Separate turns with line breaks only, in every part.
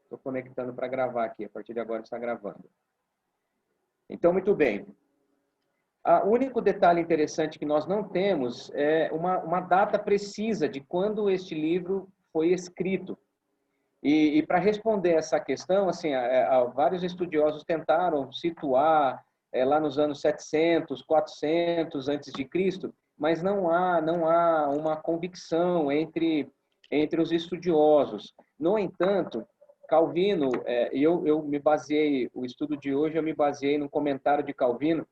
Estou conectando para gravar aqui. A partir de agora está gravando. Então, muito bem. O único detalhe interessante que nós não temos é uma data precisa de quando este livro foi escrito. E para responder essa questão, assim, vários estudiosos tentaram situar lá nos anos 700, 400 antes de Cristo, mas não há uma convicção entre os estudiosos. No entanto, Calvino, eu me baseei, o estudo de hoje eu me baseei no comentário de Calvino,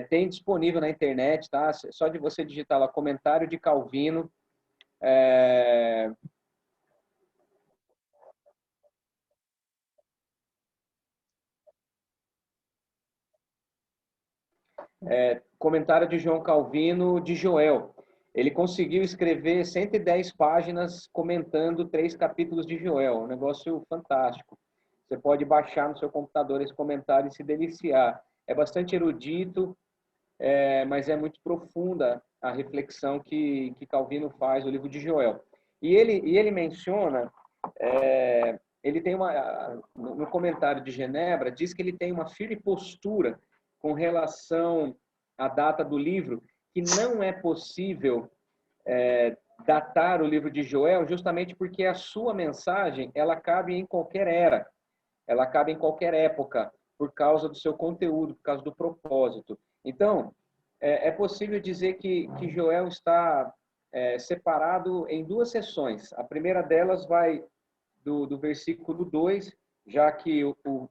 tem disponível na internet, tá? Só de você digitar lá comentário de Calvino, comentário de João Calvino de Joel. Ele conseguiu escrever 110 páginas comentando 3 capítulos de Joel. Um negócio fantástico. Você pode baixar no seu computador esse comentário e se deliciar. É bastante erudito, mas é muito profunda a reflexão que Calvino faz no livro de Joel. E ele menciona, ele tem no comentário de Genebra, diz que ele tem uma firme postura com relação à data do livro, que não é possível datar o livro de Joel, justamente porque a sua mensagem ela cabe em qualquer era, ela cabe em qualquer época, por causa do seu conteúdo, por causa do propósito. Então, é possível dizer que Joel está separado em 2 seções. A primeira delas vai do versículo 2, já que o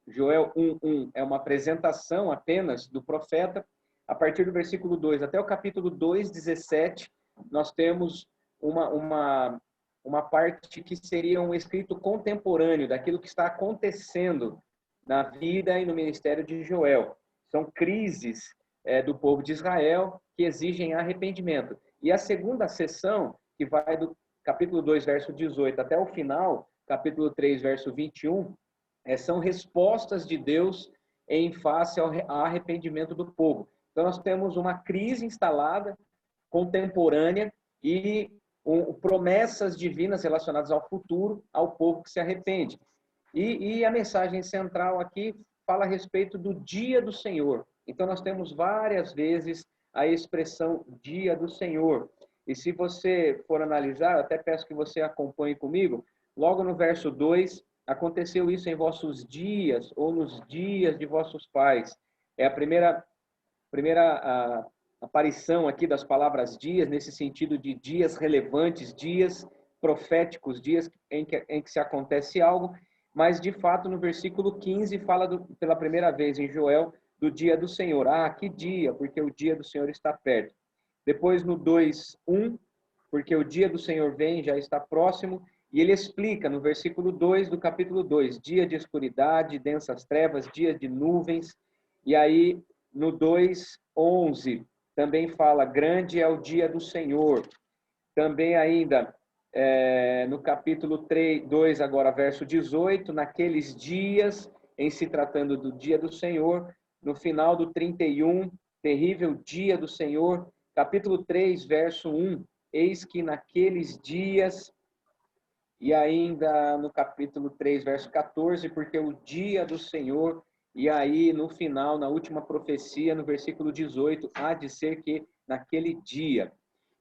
Joel 1:1 é uma apresentação apenas do profeta. A partir do versículo 2 até o capítulo 2:17, nós temos uma parte que seria um escrito contemporâneo daquilo que está acontecendo na vida e no ministério de Joel. São crises do povo de Israel que exigem arrependimento. E a segunda sessão, que vai do capítulo 2, verso 18 até o final, capítulo 3, verso 21, são respostas de Deus em face ao arrependimento do povo. Então, nós temos uma crise instalada, contemporânea, e promessas divinas relacionadas ao futuro, ao povo que se arrepende. E a mensagem central aqui fala a respeito do dia do Senhor. Então, nós temos várias vezes a expressão dia do Senhor. E se você for analisar, até peço que você acompanhe comigo, logo no verso 2, aconteceu isso em vossos dias, ou nos dias de vossos pais. É a primeira aparição aqui das palavras dias, nesse sentido de dias relevantes, dias proféticos, dias em que se acontece algo, mas de fato no versículo 15 fala pela primeira vez em Joel do dia do Senhor. Que dia, porque o dia do Senhor está perto. Depois no 2:1, porque o dia do Senhor vem, já está próximo, e ele explica no versículo 2 do capítulo 2, dia de escuridade, densas trevas, dia de nuvens, e aí no 2:11 também fala, grande é o dia do Senhor. Também ainda no capítulo 2, agora verso 18, naqueles dias, em se tratando do dia do Senhor, no final do 31, terrível dia do Senhor, capítulo 3, verso 1, eis que naqueles dias, e ainda no capítulo 3, verso 14, porque o dia do Senhor, e aí no final, na última profecia, no versículo 18, há de ser que naquele dia.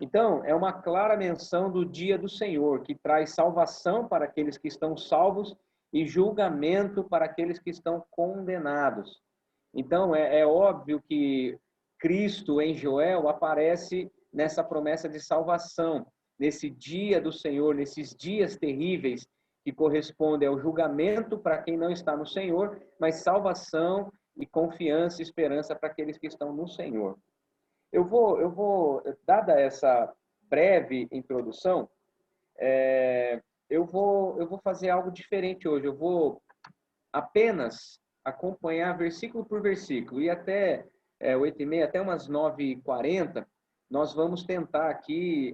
Então, é uma clara menção do dia do Senhor, que traz salvação para aqueles que estão salvos e julgamento para aqueles que estão condenados. Então, é óbvio que Cristo em Joel aparece nessa promessa de salvação, nesse dia do Senhor, nesses dias terríveis que correspondem ao julgamento para quem não está no Senhor, mas salvação e confiança e esperança para aqueles que estão no Senhor. Eu vou, dada essa breve introdução, eu vou fazer algo diferente hoje. Eu vou apenas acompanhar versículo por versículo, e até 8:30, até umas 9:40, nós vamos tentar aqui,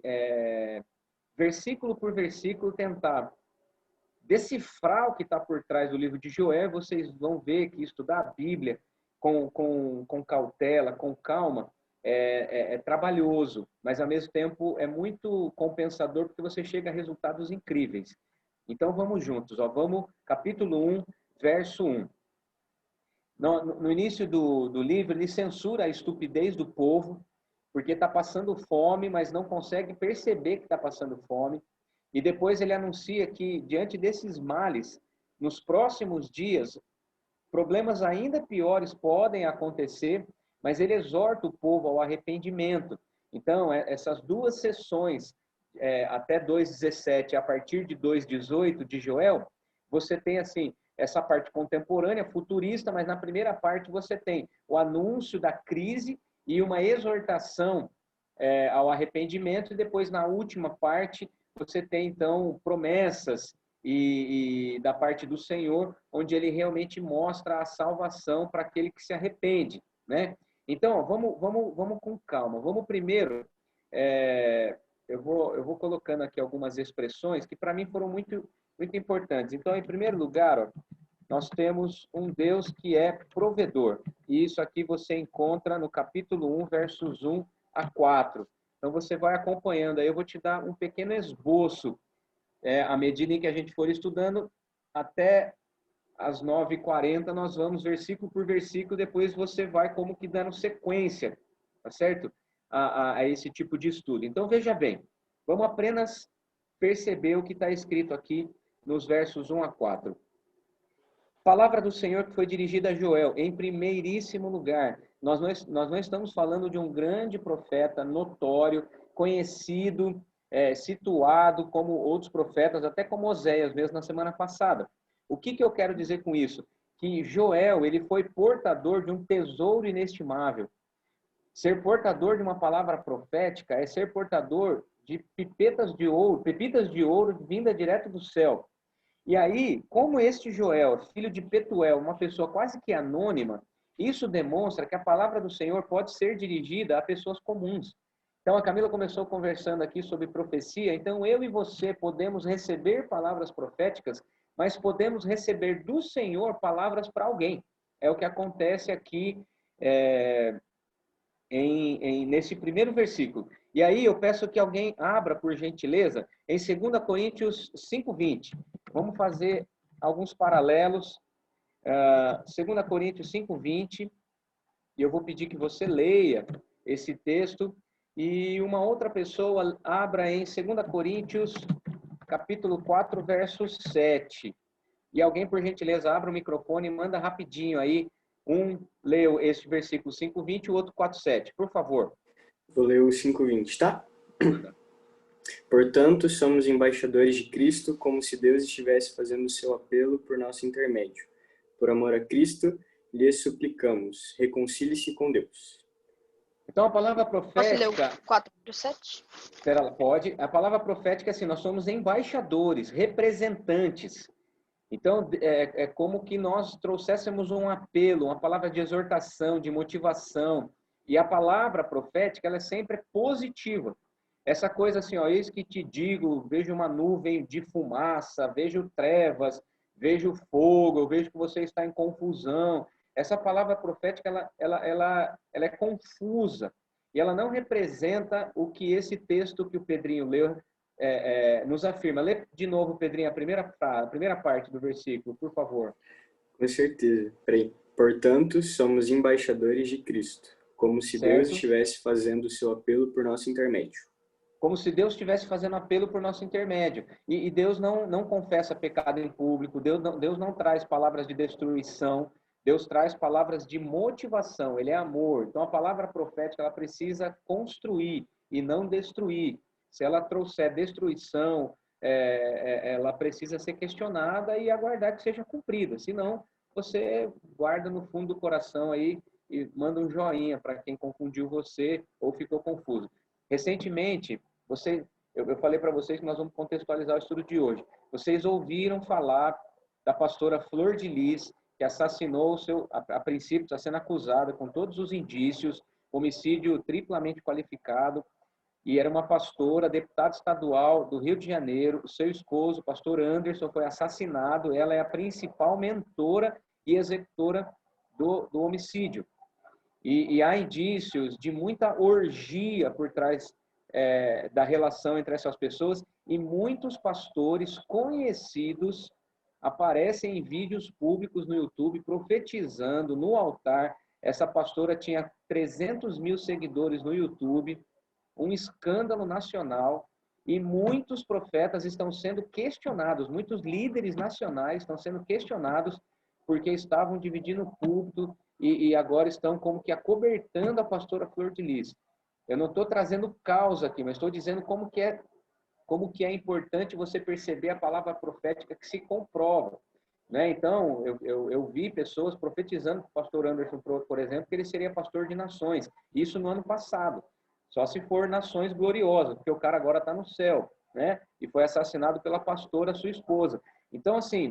versículo por versículo, tentar decifrar o que está por trás do livro de Joel. Vocês vão ver que estudar a Bíblia com cautela, com calma, é trabalhoso, mas ao mesmo tempo é muito compensador, porque você chega a resultados incríveis. Então vamos juntos, ó. Vamos, capítulo 1, verso 1. No início do livro, ele censura a estupidez do povo, porque está passando fome, mas não consegue perceber que está passando fome. E depois ele anuncia que, diante desses males, nos próximos dias, problemas ainda piores podem acontecer, mas ele exorta o povo ao arrependimento. Então, essas duas sessões, até 2:17, a partir de 2:18 de Joel, você tem assim essa parte contemporânea, futurista, mas na primeira parte você tem o anúncio da crise e uma exortação ao arrependimento, e depois na última parte você tem então promessas e da parte do Senhor, onde ele realmente mostra a salvação para aquele que se arrepende, né? Então, vamos com calma. Vamos primeiro, eu vou colocando aqui algumas expressões que para mim foram muito importantes. Então, em primeiro lugar, ó, nós temos um Deus que é provedor. E isso aqui você encontra no capítulo 1, versos 1 a 4. Então, você vai acompanhando aí. Eu vou te dar um pequeno esboço à medida em que a gente for estudando. Até às 9h40, nós vamos versículo por versículo. Depois você vai como que dando sequência, tá certo? A esse tipo de estudo. Então, veja bem. Vamos apenas perceber o que está escrito aqui nos versos 1 a 4. Palavra do Senhor que foi dirigida a Joel, em primeiríssimo lugar. Nós não estamos falando de um grande profeta notório, conhecido, situado como outros profetas, até como Oséias mesmo na semana passada. O que eu quero dizer com isso? Que Joel, ele foi portador de um tesouro inestimável. Ser portador de uma palavra profética é ser portador de pepitas de ouro vinda direto do céu. E aí, como este Joel, filho de Petuel, uma pessoa quase que anônima, isso demonstra que a palavra do Senhor pode ser dirigida a pessoas comuns. Então, a Camila começou conversando aqui sobre profecia. Então, eu e você podemos receber palavras proféticas, mas podemos receber do Senhor palavras para alguém. É o que acontece aqui nesse primeiro versículo. E aí eu peço que alguém abra, por gentileza, em 2 Coríntios 5:20. Vamos fazer alguns paralelos. 2 Coríntios 5:20, e eu vou pedir que você leia esse texto. E uma outra pessoa abra em 2 Coríntios, capítulo 4, verso 7. E alguém, por gentileza, abra o microfone e manda rapidinho aí. Um leu este versículo 5:20, o outro 4:7. Por favor.
Vou ler o 5:20, tá? Portanto, somos embaixadores de Cristo, como se Deus estivesse fazendo o seu apelo por nosso intermédio. Por amor a Cristo, lhe suplicamos, reconcilie-se com Deus.
Então, a palavra profética...
Posso ler o 4:7?
Espera, ela pode. A palavra profética é assim, nós somos embaixadores, representantes. Então, é como que nós trouxéssemos um apelo, uma palavra de exortação, de motivação. E a palavra profética, ela é sempre positiva. Essa coisa assim, ó, eis que te digo, vejo uma nuvem de fumaça, vejo trevas, vejo fogo, eu vejo que você está em confusão. Essa palavra profética, ela é confusa. E ela não representa o que esse texto que o Pedrinho leu nos afirma. Lê de novo, Pedrinho, a primeira parte do versículo, por favor.
Com certeza. Peraí. Portanto, somos embaixadores de Cristo, como se
Certo.
Deus estivesse fazendo o seu apelo por nosso intermédio.
Como se Deus estivesse fazendo apelo por nosso intermédio. E Deus não confessa pecado em público, Deus não traz palavras de destruição, Deus traz palavras de motivação, Ele é amor. Então a palavra profética, ela precisa construir e não destruir. Se ela trouxer destruição, ela precisa ser questionada e aguardar que seja cumprida. Senão, você guarda no fundo do coração aí e manda um joinha para quem confundiu você ou ficou confuso. Recentemente, eu falei para vocês que nós vamos contextualizar o estudo de hoje. Vocês ouviram falar da pastora Flor de Lis, que assassinou a princípio, está sendo acusada com todos os indícios, homicídio triplamente qualificado, e era uma pastora, deputada estadual do Rio de Janeiro. O seu esposo, o pastor Anderson, foi assassinado. Ela é a principal mentora e executora do homicídio. E há indícios de muita orgia por trás da relação entre essas pessoas, e muitos pastores conhecidos aparecem em vídeos públicos no YouTube profetizando no altar. Essa pastora tinha 300 mil seguidores no YouTube, um escândalo nacional, e muitos profetas estão sendo questionados, muitos líderes nacionais estão sendo questionados porque estavam dividindo o púlpito e agora estão como que acobertando a pastora Flor de Lis. Eu não estou trazendo causa aqui, mas estou dizendo como que é importante você perceber a palavra profética que se comprova. Né? Então, eu vi pessoas profetizando para o pastor Anderson, por exemplo, que ele seria pastor de nações. Isso no ano passado. Só se for nações gloriosas, porque o cara agora está no céu, né? E foi assassinado pela pastora, sua esposa. Então, assim,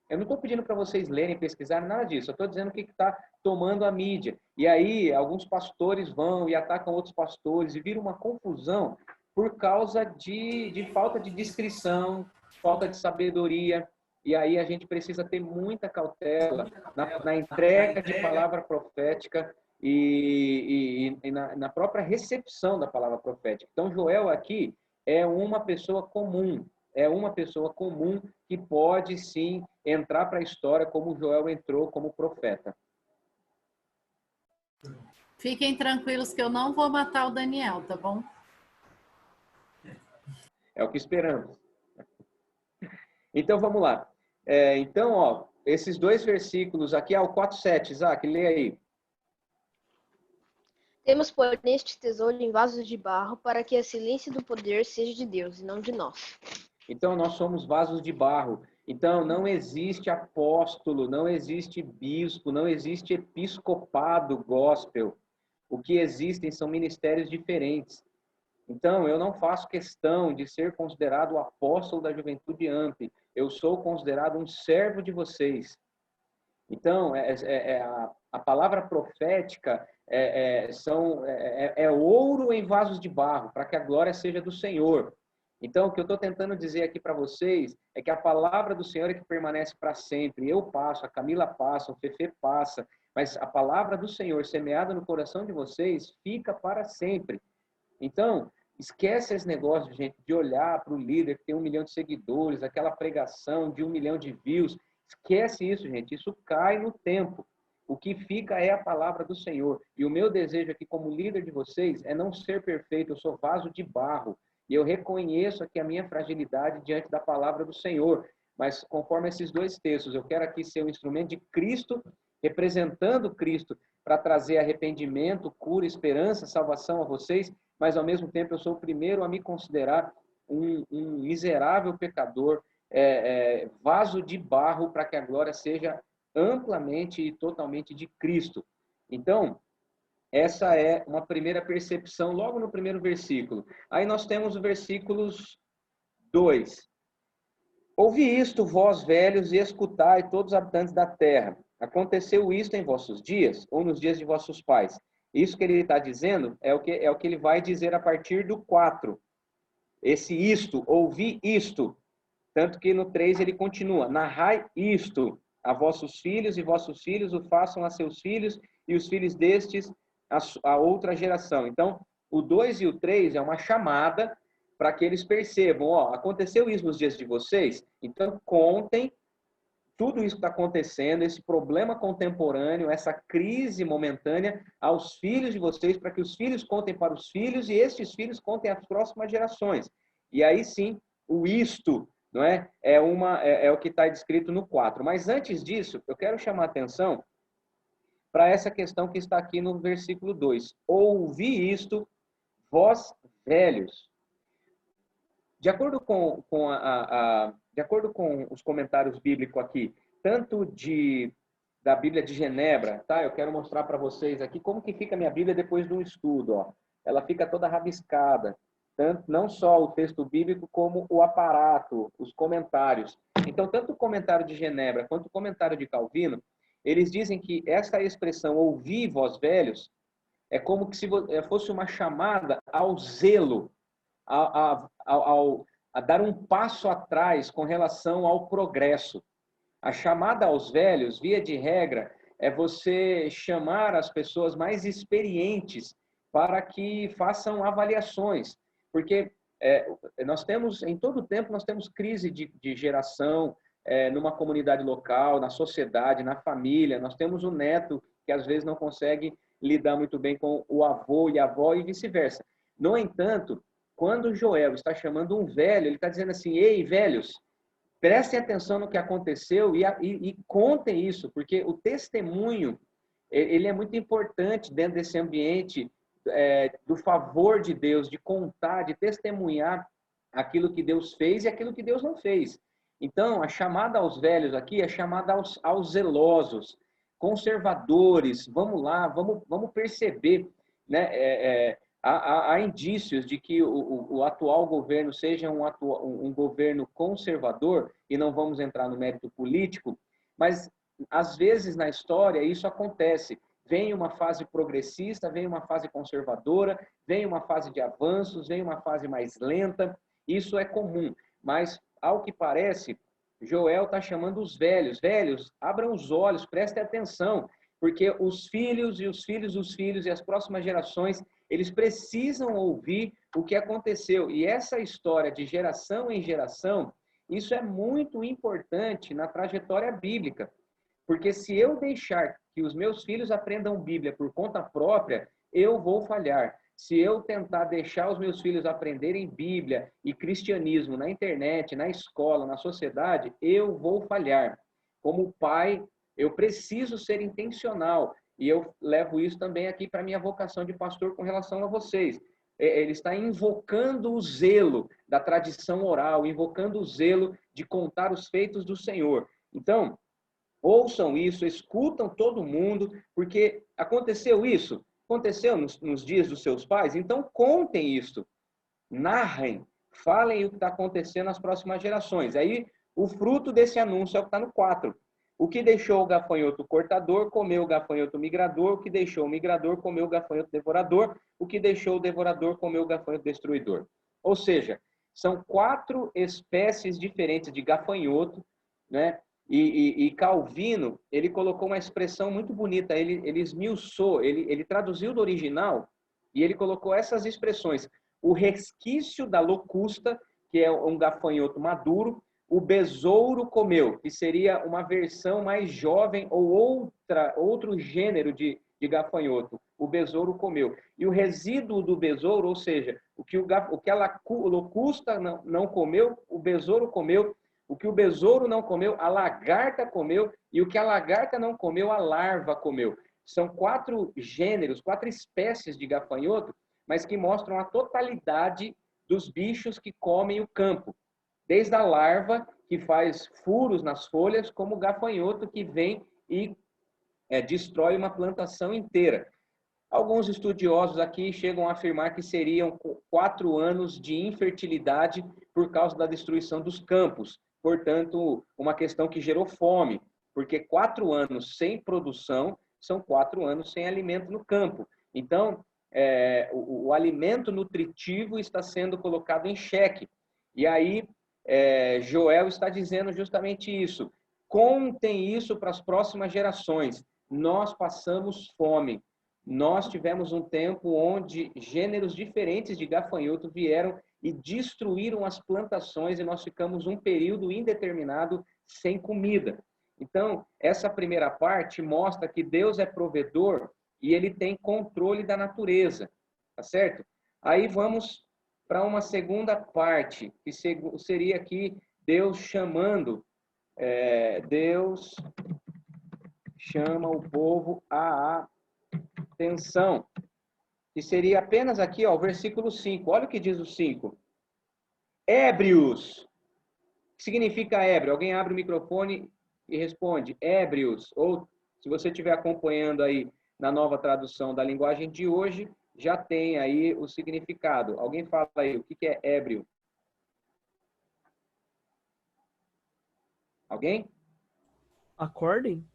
eu não estou pedindo para vocês lerem, pesquisarem, nada disso. Eu estou dizendo o que está tomando a mídia. E aí, alguns pastores vão e atacam outros pastores e vira uma confusão por causa de falta de discrição, falta de sabedoria. E aí a gente precisa ter muita cautela na entrega de palavra profética e na própria recepção da palavra profética. Então, Joel aqui é uma pessoa comum, que pode sim entrar para a história como Joel entrou como profeta.
Fiquem tranquilos que eu não vou matar o Daniel, tá bom?
É o que esperamos. Então, vamos lá. Então, esses dois versículos aqui, o 4:7, Isaac, lê aí.
Temos, porém, este tesouro em vasos de barro, para que a excelência do poder seja de Deus e não de nós.
Então, nós somos vasos de barro. Então, não existe apóstolo, não existe bispo, não existe episcopado gospel. O que existem são ministérios diferentes. Então, eu não faço questão de ser considerado o apóstolo da Juventude AMP. Eu sou considerado um servo de vocês. Então, a palavra profética é ouro em vasos de barro, para que a glória seja do Senhor. Então, o que eu estou tentando dizer aqui para vocês é que a palavra do Senhor é que permanece para sempre. Eu passo, a Camila passa, o Fefe passa, mas a palavra do Senhor semeada no coração de vocês fica para sempre. Então, esquece esse negócio, gente, de olhar para o líder que tem 1 milhão de seguidores, aquela pregação de 1 milhão de views. Esquece isso, gente. Isso cai no tempo. O que fica é a palavra do Senhor. E o meu desejo aqui como líder de vocês é não ser perfeito. Eu sou vaso de barro. E eu reconheço aqui a minha fragilidade diante da palavra do Senhor. Mas conforme esses dois textos, eu quero aqui ser um instrumento de Cristo, representando Cristo, para trazer arrependimento, cura, esperança, salvação a vocês. Mas, ao mesmo tempo, eu sou o primeiro a me considerar um miserável pecador, vaso de barro, para que a glória seja amplamente e totalmente de Cristo. Então, essa é uma primeira percepção, logo no primeiro versículo. Aí nós temos o versículos 2. Ouvi isto, vós velhos, e escutai, todos os habitantes da terra. Aconteceu isto em vossos dias, ou nos dias de vossos pais? Isso que ele está dizendo é o que ele vai dizer a partir do 4. Esse isto, ouvi isto. Tanto que no 3 ele continua, narrai isto a vossos filhos, e vossos filhos o façam a seus filhos, e os filhos destes a outra geração. Então, o 2 e o 3 é uma chamada para que eles percebam, aconteceu isso nos dias de vocês, então contem tudo isso que está acontecendo, esse problema contemporâneo, essa crise momentânea aos filhos de vocês, para que os filhos contem para os filhos e estes filhos contem às próximas gerações. E aí sim, o isto, não é? É o que está descrito no 4. Mas antes disso, eu quero chamar a atenção para essa questão que está aqui no versículo 2. Ouvi isto, vós velhos. De acordo com os comentários bíblicos aqui, tanto da Bíblia de Genebra, tá? Eu quero mostrar para vocês aqui como que fica a minha Bíblia depois de um estudo, ó. Ela fica toda rabiscada, não só o texto bíblico, como o aparato, os comentários. Então, tanto o comentário de Genebra quanto o comentário de Calvino, eles dizem que essa expressão ouvi vós velhos é como que se fosse uma chamada ao zelo, a dar um passo atrás com relação ao progresso. A chamada aos velhos, via de regra, é você chamar as pessoas mais experientes para que façam avaliações, porque nós temos, em todo tempo, nós temos crise de geração, numa comunidade local, na sociedade, na família. Nós temos um neto que às vezes não consegue lidar muito bem com o avô e a avó e vice-versa. No entanto, quando Joel está chamando um velho, ele está dizendo assim: ei, velhos, prestem atenção no que aconteceu e contem isso, porque o testemunho ele é muito importante dentro desse ambiente do favor de Deus, de contar, de testemunhar aquilo que Deus fez e aquilo que Deus não fez. Então, a chamada aos velhos aqui é chamada aos zelosos, conservadores. Vamos lá, vamos perceber, né? Há indícios de que o atual governo seja um governo conservador, e não vamos entrar no mérito político, mas às vezes na história isso acontece. Vem uma fase progressista, vem uma fase conservadora, vem uma fase de avanços, vem uma fase mais lenta. Isso é comum, mas ao que parece, Joel está chamando os velhos. Velhos, abram os olhos, prestem atenção, porque os filhos e os filhos dos filhos e as próximas gerações, eles precisam ouvir o que aconteceu. E essa história de geração em geração, isso é muito importante na trajetória bíblica. Porque se eu deixar que os meus filhos aprendam Bíblia por conta própria, eu vou falhar. Se eu tentar deixar os meus filhos aprenderem Bíblia e cristianismo na internet, na escola, na sociedade, eu vou falhar. Como pai, eu preciso ser intencional. E eu levo isso também aqui para a minha vocação de pastor com relação a vocês. Ele está invocando o zelo da tradição oral, invocando o zelo de contar os feitos do Senhor. Então, ouçam isso, escutam todo mundo, porque aconteceu isso, aconteceu nos dias dos seus pais, então contem isso, narrem, falem o que está acontecendo nas próximas gerações. Aí o fruto desse anúncio é o que está no 4. O que deixou o gafanhoto cortador, comeu o gafanhoto migrador. O que deixou o migrador, comeu o gafanhoto devorador. O que deixou o devorador, comeu o gafanhoto destruidor. Ou seja, são 4 espécies diferentes de gafanhoto, né? E Calvino, ele colocou uma expressão muito bonita, ele esmiuçou, ele traduziu do original e ele colocou essas expressões: o resquício da locusta, que é um gafanhoto maduro, o besouro comeu, que seria uma versão mais jovem ou outro gênero de gafanhoto, o besouro comeu. E o resíduo do besouro, ou seja, o que a locusta não comeu, o besouro comeu. O que o besouro não comeu, a lagarta comeu, e o que a lagarta não comeu, a larva comeu. São 4 gêneros, 4 espécies de gafanhoto, mas que mostram a totalidade dos bichos que comem o campo. Desde a larva, que faz furos nas folhas, como o gafanhoto que vem e destrói uma plantação inteira. Alguns estudiosos aqui chegam a afirmar que seriam 4 anos de infertilidade por causa da destruição dos campos. Portanto, uma questão que gerou fome, porque 4 anos sem produção são 4 anos sem alimento no campo. Então, o alimento nutritivo está sendo colocado em xeque. E aí, Joel está dizendo justamente isso. Contem isso para as próximas gerações. Nós passamos fome. Nós tivemos um tempo onde gêneros diferentes de gafanhoto vieram e destruíram as plantações e nós ficamos um período indeterminado sem comida. Então, essa primeira parte mostra que Deus é provedor e ele tem controle da natureza, tá certo? Aí vamos para uma segunda parte, que seria aqui Deus chamando, Deus chama o povo à atenção. Que seria apenas aqui, ó, o versículo 5. Olha o que diz o 5. Ébrios. O que significa ébrio? Alguém abre o microfone e responde. Ébrios. Ou, se você estiver acompanhando aí na nova tradução da linguagem de hoje, já tem aí o significado. Alguém fala aí, o que é ébrio? Alguém?
Acordem?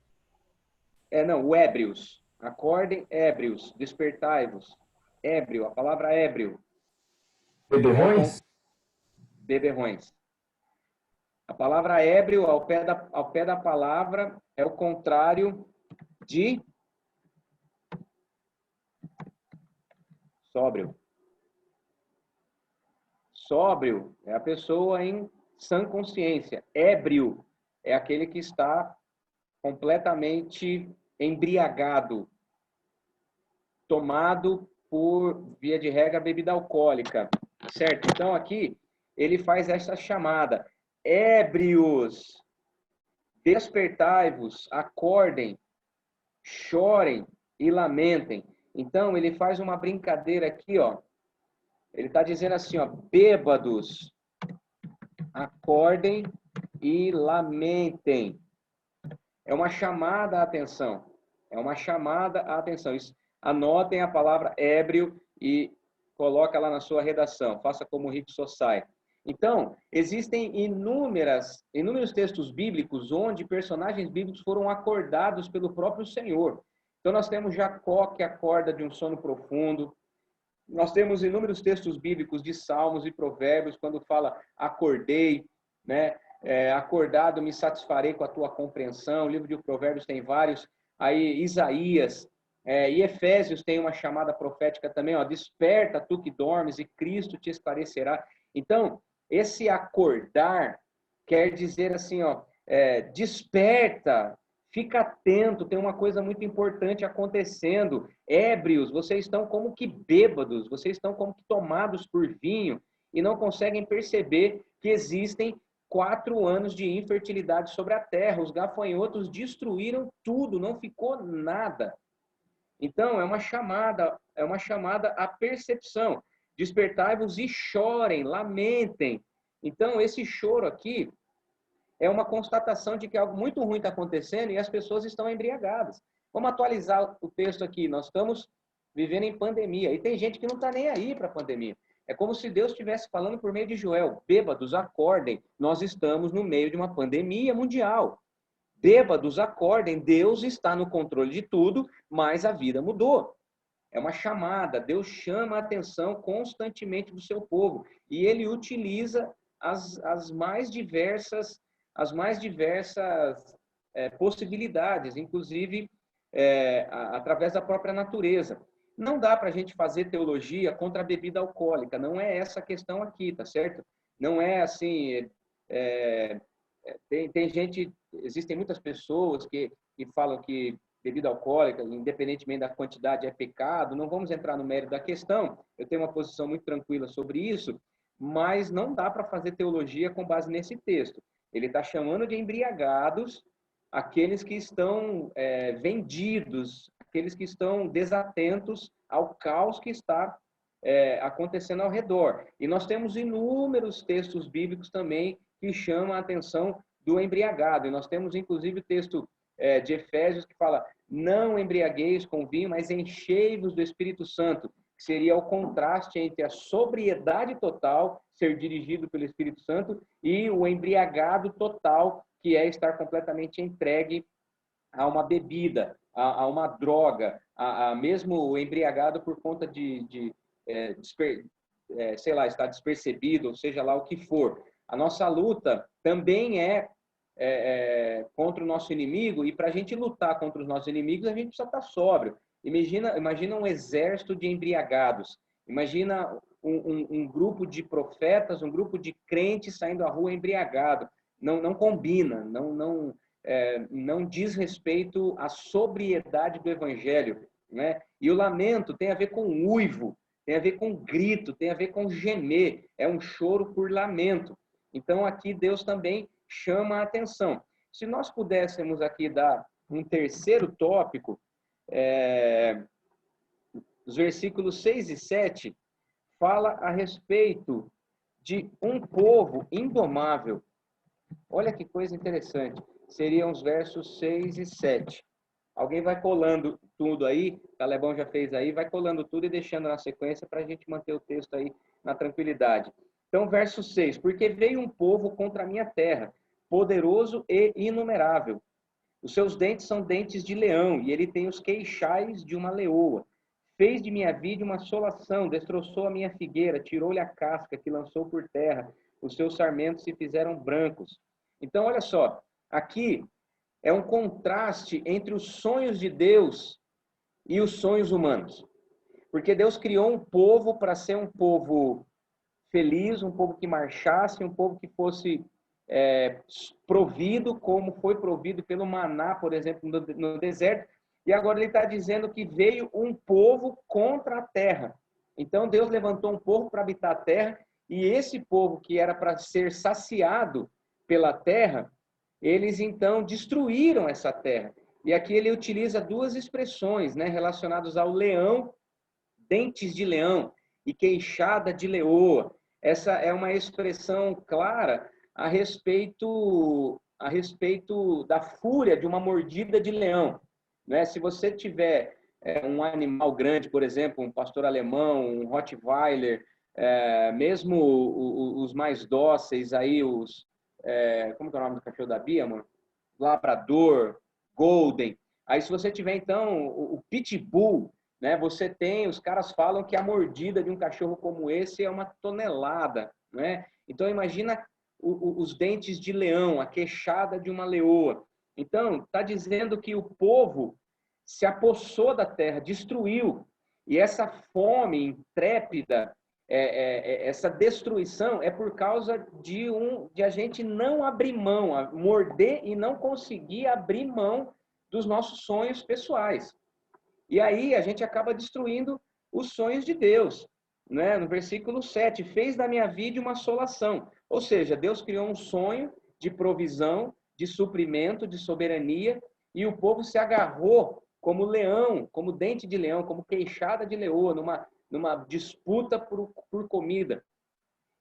Não, o ébrios. Acordem, ébrios. Despertai-vos. Ébrio, a palavra ébrio.
Beberrões?
Beberrões. A palavra ébrio, ao pé da palavra, é o contrário de Sóbrio. Sóbrio é a pessoa em sã consciência. Ébrio é aquele que está completamente embriagado, tomado por, via de regra, bebida alcoólica, certo? Então, aqui, ele faz essa chamada. Ébrios, despertai-vos, acordem, chorem e lamentem. Então, ele faz uma brincadeira aqui, ó. Ele está dizendo assim, ó, bêbados, acordem e lamentem. É uma chamada à atenção. É uma chamada à atenção. Anotem a palavra ébrio e coloca lá na sua redação. Faça como o Rick Society. Então, existem inúmeros textos bíblicos onde personagens bíblicos foram acordados pelo próprio Senhor. Então, nós temos Jacó que acorda de um sono profundo. Nós temos inúmeros textos bíblicos de Salmos e Provérbios, quando fala acordei, né? Acordado me satisfarei com a tua compreensão. O livro de Provérbios tem vários. Aí Isaías e Efésios tem uma chamada profética também, ó, desperta tu que dormes e Cristo te esclarecerá. Então, esse acordar quer dizer assim, ó, desperta, fica atento, tem uma coisa muito importante acontecendo. Ébrios, vocês estão como que bêbados, vocês estão como que tomados por vinho e não conseguem perceber que existem 4 anos de infertilidade sobre a terra. Os gafanhotos destruíram tudo, não ficou nada. Então, é uma chamada à percepção. Despertai-vos e chorem, lamentem. Então, esse choro aqui é uma constatação de que algo muito ruim está acontecendo e as pessoas estão embriagadas. Vamos atualizar o texto aqui. Nós estamos vivendo em pandemia e tem gente que não está nem aí para a pandemia. É como se Deus estivesse falando por meio de Joel. Bêbados, acordem. Nós estamos no meio de uma pandemia mundial. Bêbados, acordem. Deus está no controle de tudo, mas a vida mudou. É uma chamada. Deus chama a atenção constantemente do seu povo. E ele utiliza as mais diversas possibilidades, inclusive através da própria natureza. Não dá para a gente fazer teologia contra a bebida alcoólica, não é essa a questão aqui, tá certo? Não é assim, tem gente, existem muitas pessoas que falam que bebida alcoólica, independentemente da quantidade, é pecado. Não vamos entrar no mérito da questão, eu tenho uma posição muito tranquila sobre isso, mas não dá para fazer teologia com base nesse texto. Ele está chamando de embriagados aqueles que estão vendidos, aqueles que estão desatentos ao caos que está acontecendo ao redor. E nós temos inúmeros textos bíblicos também que chamam a atenção do embriagado. E nós temos, inclusive, o texto de Efésios que fala, não embriagueis com vinho, mas enchei-vos do Espírito Santo, que seria o contraste entre a sobriedade total, ser dirigido pelo Espírito Santo, e o embriagado total, que é estar completamente entregue a uma bebida, a uma droga, a mesmo o embriagado por conta sei lá, estar despercebido, ou seja lá o que for. A nossa luta também contra o nosso inimigo, e para a gente lutar contra os nossos inimigos, a gente precisa estar sóbrio. Imagina um exército de embriagados. Imagina um grupo de profetas, um grupo de crentes saindo à rua embriagado. Não combina, não diz respeito à sobriedade do evangelho, né? E o lamento tem a ver com uivo, tem a ver com grito, tem a ver com gemer. É um choro por lamento. Então, aqui Deus também chama a atenção. Se nós pudéssemos aqui dar um terceiro tópico, os versículos 6 e 7 fala a respeito de um povo indomável. Olha que coisa interessante. Seriam os versos 6 e 7. Alguém vai colando tudo aí, Calebão já fez aí, vai colando tudo e deixando na sequência para a gente manter o texto aí na tranquilidade. Então, verso 6. Porque veio um povo contra a minha terra, poderoso e inumerável. Os seus dentes são dentes de leão, e ele tem os queixais de uma leoa. Fez de minha vide uma assolação, destroçou a minha figueira, tirou-lhe a casca que lançou por terra, os seus sarmentos se fizeram brancos. Então, olha só, aqui é um contraste entre os sonhos de Deus e os sonhos humanos. Porque Deus criou um povo para ser um povo feliz, um povo que marchasse, um povo que fosse provido, como foi provido pelo maná, por exemplo, no deserto. E agora ele está dizendo que veio um povo contra a terra. Então Deus levantou um povo para habitar a terra, e esse povo que era para ser saciado pela terra, eles então destruíram essa terra. E aqui ele utiliza duas expressões, né, relacionadas ao leão, dentes de leão e queixada de leoa. Essa é uma expressão clara a respeito da fúria de uma mordida de leão, né? Se você tiver um animal grande, por exemplo, um pastor alemão, um Rottweiler, mesmo os mais dóceis aí, como que é o nome do cachorro da Bia, mano? Labrador, Golden. Aí se você tiver então o Pitbull, né? Você tem, os caras falam que a mordida de um cachorro como esse é 1 tonelada, né? Então imagina os dentes de leão, a queixada de uma leoa. Então está dizendo que o povo se apossou da terra, destruiu, e essa fome intrépida, essa destruição é por causa de a gente não abrir mão, morder e não conseguir abrir mão dos nossos sonhos pessoais. E aí a gente acaba destruindo os sonhos de Deus, né? No versículo 7, fez da minha vida uma assolação. Ou seja, Deus criou um sonho de provisão, de suprimento, de soberania, e o povo se agarrou como leão, como dente de leão, como queixada de leoa, numa disputa por comida.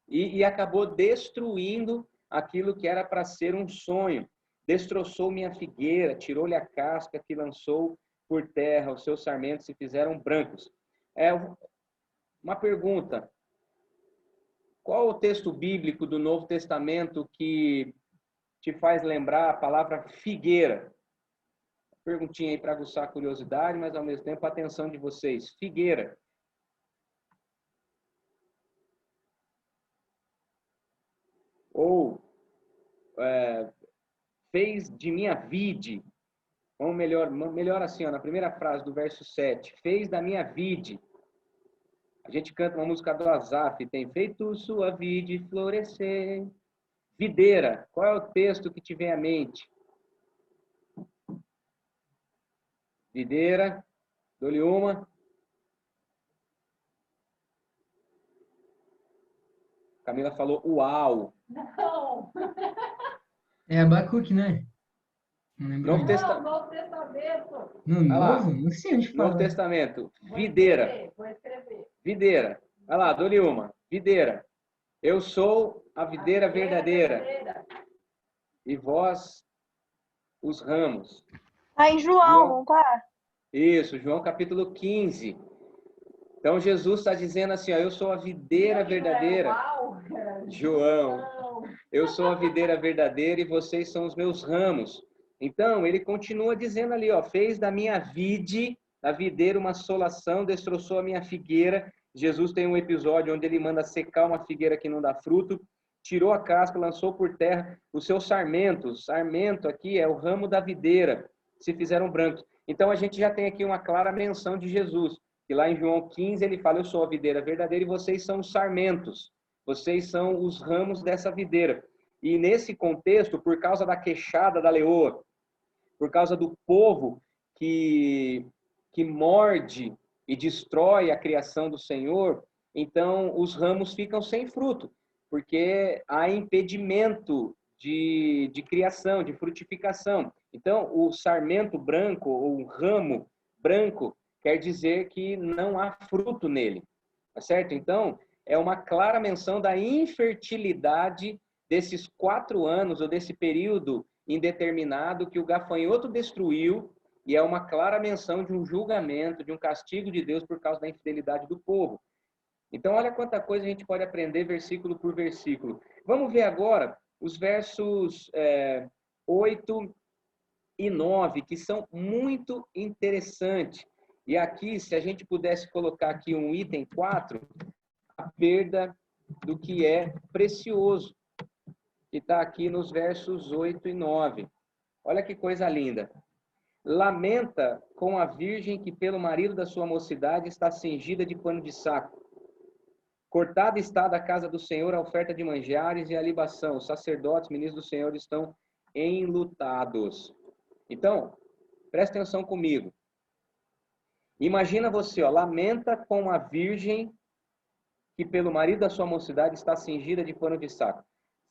E acabou destruindo aquilo que era para ser um sonho. Destroçou minha figueira, tirou-lhe a casca que lançou por terra, os seus sarmentos se fizeram brancos. Uma pergunta. Qual o texto bíblico do Novo Testamento que te faz lembrar a palavra figueira? Perguntinha aí para aguçar a curiosidade, mas ao mesmo tempo a atenção de vocês. Figueira. Ou fez de minha vide. Vamos melhor assim, ó, na primeira frase do verso 7. Fez da minha vide. A gente canta uma música do Asaf, tem feito sua vide florescer. Videira. Qual é o texto que te vem à mente? Videira. Dou-lhe uma. Camila falou uau.
Não!
É Abacuque, né? Não lembro.
Novo
Novo Testamento.
No
Vai lá.
Novo? Não sei onde
Novo
fala.
Testamento. Videira.
Vou escrever.
Videira. Vai lá, dou-lhe uma. Videira. Eu sou a videira verdadeira. E vós, os ramos.
Tá em João, não tá?
Isso, João capítulo 15. Então Jesus está dizendo assim, ó, eu sou a videira verdadeira. João, eu sou a videira verdadeira e vocês são os meus ramos. Então ele continua dizendo ali, ó, fez da minha vide, da videira, uma assolação, destroçou a minha figueira. Jesus tem um episódio onde ele manda secar uma figueira que não dá fruto, tirou a casca, lançou por terra os seus sarmentos. Sarmento aqui é o ramo da videira, se fizeram brancos. Então a gente já tem aqui uma clara menção de Jesus, que lá em João 15 ele fala, eu sou a videira verdadeira e vocês são os sarmentos. Vocês são os ramos dessa videira. E nesse contexto, por causa da queixada da leoa, por causa do povo que morde e destrói a criação do Senhor, então os ramos ficam sem fruto, porque há impedimento de criação, de frutificação. Então, o sarmento branco, ou o ramo branco, quer dizer que não há fruto nele, tá certo? Então, é uma clara menção da infertilidade desses 4 anos, ou desse período indeterminado que o gafanhoto destruiu, e é uma clara menção de um julgamento, de um castigo de Deus por causa da infidelidade do povo. Então, olha quanta coisa a gente pode aprender versículo por versículo. Vamos ver agora os versos 8 e 9, que são muito interessantes. E aqui, se a gente pudesse colocar aqui um item 4, a perda do que é precioso, que está aqui nos versos 8 e 9. Olha que coisa linda. lamenta com a virgem que pelo marido da sua mocidade está cingida de pano de saco. Cortada está da casa do Senhor a oferta de manjares e a libação. Os sacerdotes, ministros do Senhor, estão enlutados. Então, presta atenção comigo. Imagina você, lamenta com a virgem que pelo marido da sua mocidade está cingida de pano de saco.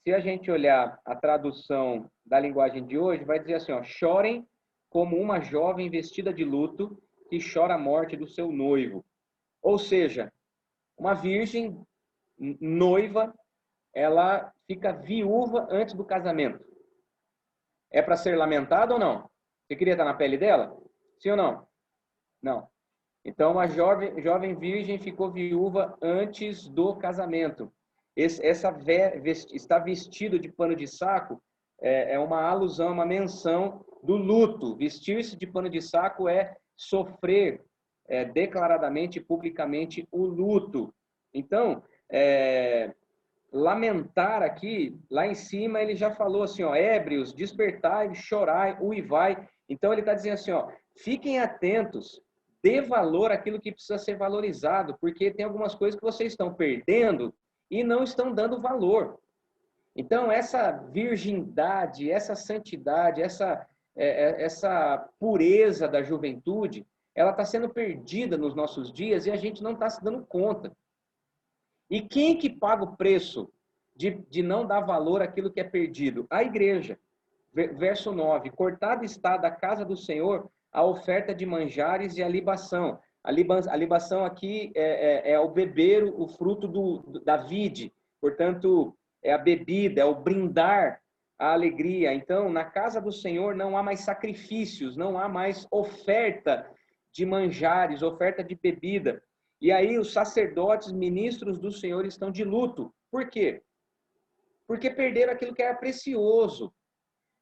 Se a gente olhar a tradução da linguagem de hoje, vai dizer assim, chorem como uma jovem vestida de luto que chora a morte do seu noivo. Ou seja, uma virgem noiva, ela fica viúva antes do casamento. É para ser lamentada ou não? Você queria estar na pele dela? Sim ou não? Não. Então, uma jovem virgem ficou viúva antes do casamento. Está vestido de pano de saco é uma alusão, uma menção do luto. Vestir-se de pano de saco é sofrer declaradamente e publicamente o luto. Então, lamentar aqui, lá em cima ele já falou assim, ébrios, despertai, chorai, uivai. Então ele está dizendo assim, fiquem atentos, dê valor àquilo que precisa ser valorizado, porque tem algumas coisas que vocês estão perdendo e não estão dando valor. Então essa virgindade, essa santidade, essa pureza da juventude, ela está sendo perdida nos nossos dias e a gente não está se dando conta. E quem que paga o preço de não dar valor àquilo que é perdido? A igreja. Verso 9. Cortada está da casa do Senhor a oferta de manjares e a libação. A libação aqui é o beber o fruto da vide. Portanto, é a bebida, é o brindar a alegria. Então, na casa do Senhor não há mais sacrifícios, não há mais oferta de manjares, oferta de bebida. E aí os sacerdotes, ministros do Senhor estão de luto. Por quê? Porque perderam aquilo que era precioso.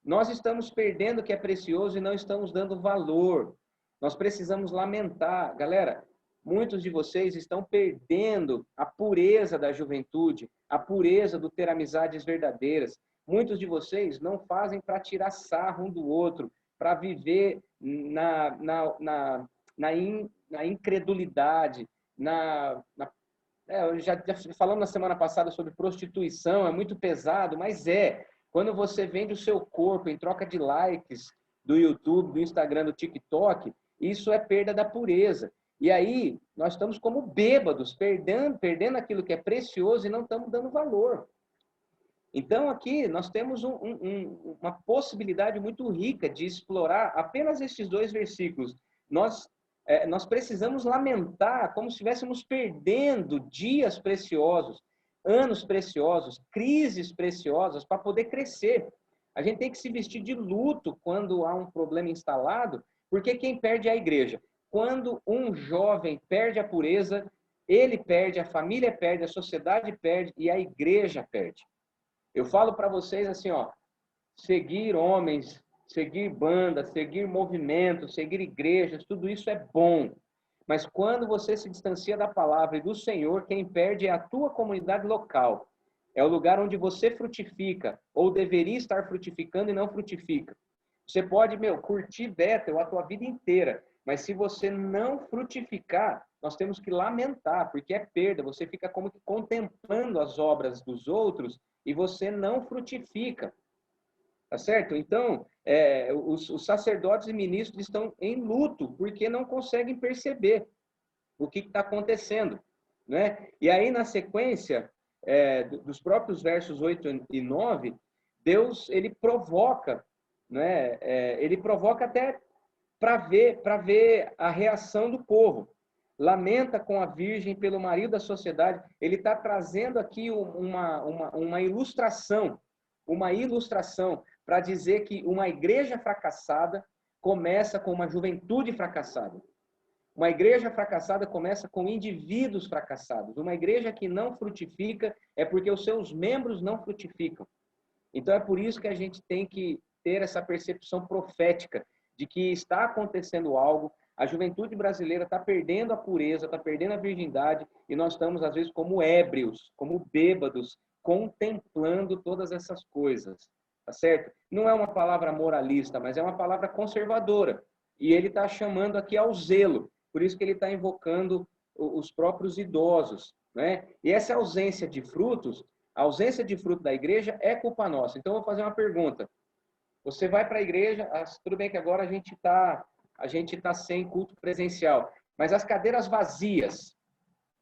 Nós estamos perdendo o que é precioso e não estamos dando valor. Nós precisamos lamentar. Galera, muitos de vocês estão perdendo a pureza da juventude, a pureza do ter amizades verdadeiras. Muitos de vocês não fazem para tirar sarro um do outro, para viver na incredulidade, já falamos na semana passada sobre prostituição, é muito pesado, mas quando você vende o seu corpo em troca de likes do YouTube, do Instagram, do TikTok, isso é perda da pureza. E aí, nós estamos como bêbados, perdendo aquilo que é precioso e não estamos dando valor. Então, aqui, nós temos uma possibilidade muito rica de explorar apenas estes 2 versículos. Nós precisamos lamentar como se estivéssemos perdendo dias preciosos, anos preciosos, crises preciosas para poder crescer. A gente tem que se vestir de luto quando há um problema instalado, porque quem perde é a igreja. Quando um jovem perde a pureza, ele perde, a família perde, a sociedade perde e a igreja perde. Eu falo para vocês assim, seguir homens, seguir bandas, seguir movimentos, seguir igrejas, tudo isso é bom. Mas quando você se distancia da palavra e do Senhor, quem perde é a tua comunidade local. É o lugar onde você frutifica, ou deveria estar frutificando e não frutifica. Você pode, curtir Bethel a tua vida inteira, mas se você não frutificar, nós temos que lamentar, porque é perda. Você fica como que contemplando as obras dos outros e você não frutifica. Tá certo? Então, os sacerdotes e ministros estão em luto, porque não conseguem perceber o que está acontecendo. Né? E aí, na sequência dos próprios versos 8 e 9, Deus ele provoca, né? Ele provoca até para ver a reação do povo. Lamenta com a virgem pelo marido da sociedade. Ele está trazendo aqui uma ilustração para dizer que uma igreja fracassada começa com uma juventude fracassada. Uma igreja fracassada começa com indivíduos fracassados. Uma igreja que não frutifica é porque os seus membros não frutificam. Então é por isso que a gente tem que ter essa percepção profética de que está acontecendo algo, a juventude brasileira está perdendo a pureza, está perdendo a virgindade, e nós estamos, às vezes, como ébrios, como bêbados, contemplando todas essas coisas. Tá certo? Não é uma palavra moralista, mas é uma palavra conservadora. E ele está chamando aqui ao zelo. Por isso que ele está invocando os próprios idosos, né? E essa ausência de frutos, a ausência de fruto da igreja é culpa nossa. Então, eu vou fazer uma pergunta. Você vai para a igreja, tudo bem que agora a gente tá sem culto presencial, mas as cadeiras vazias,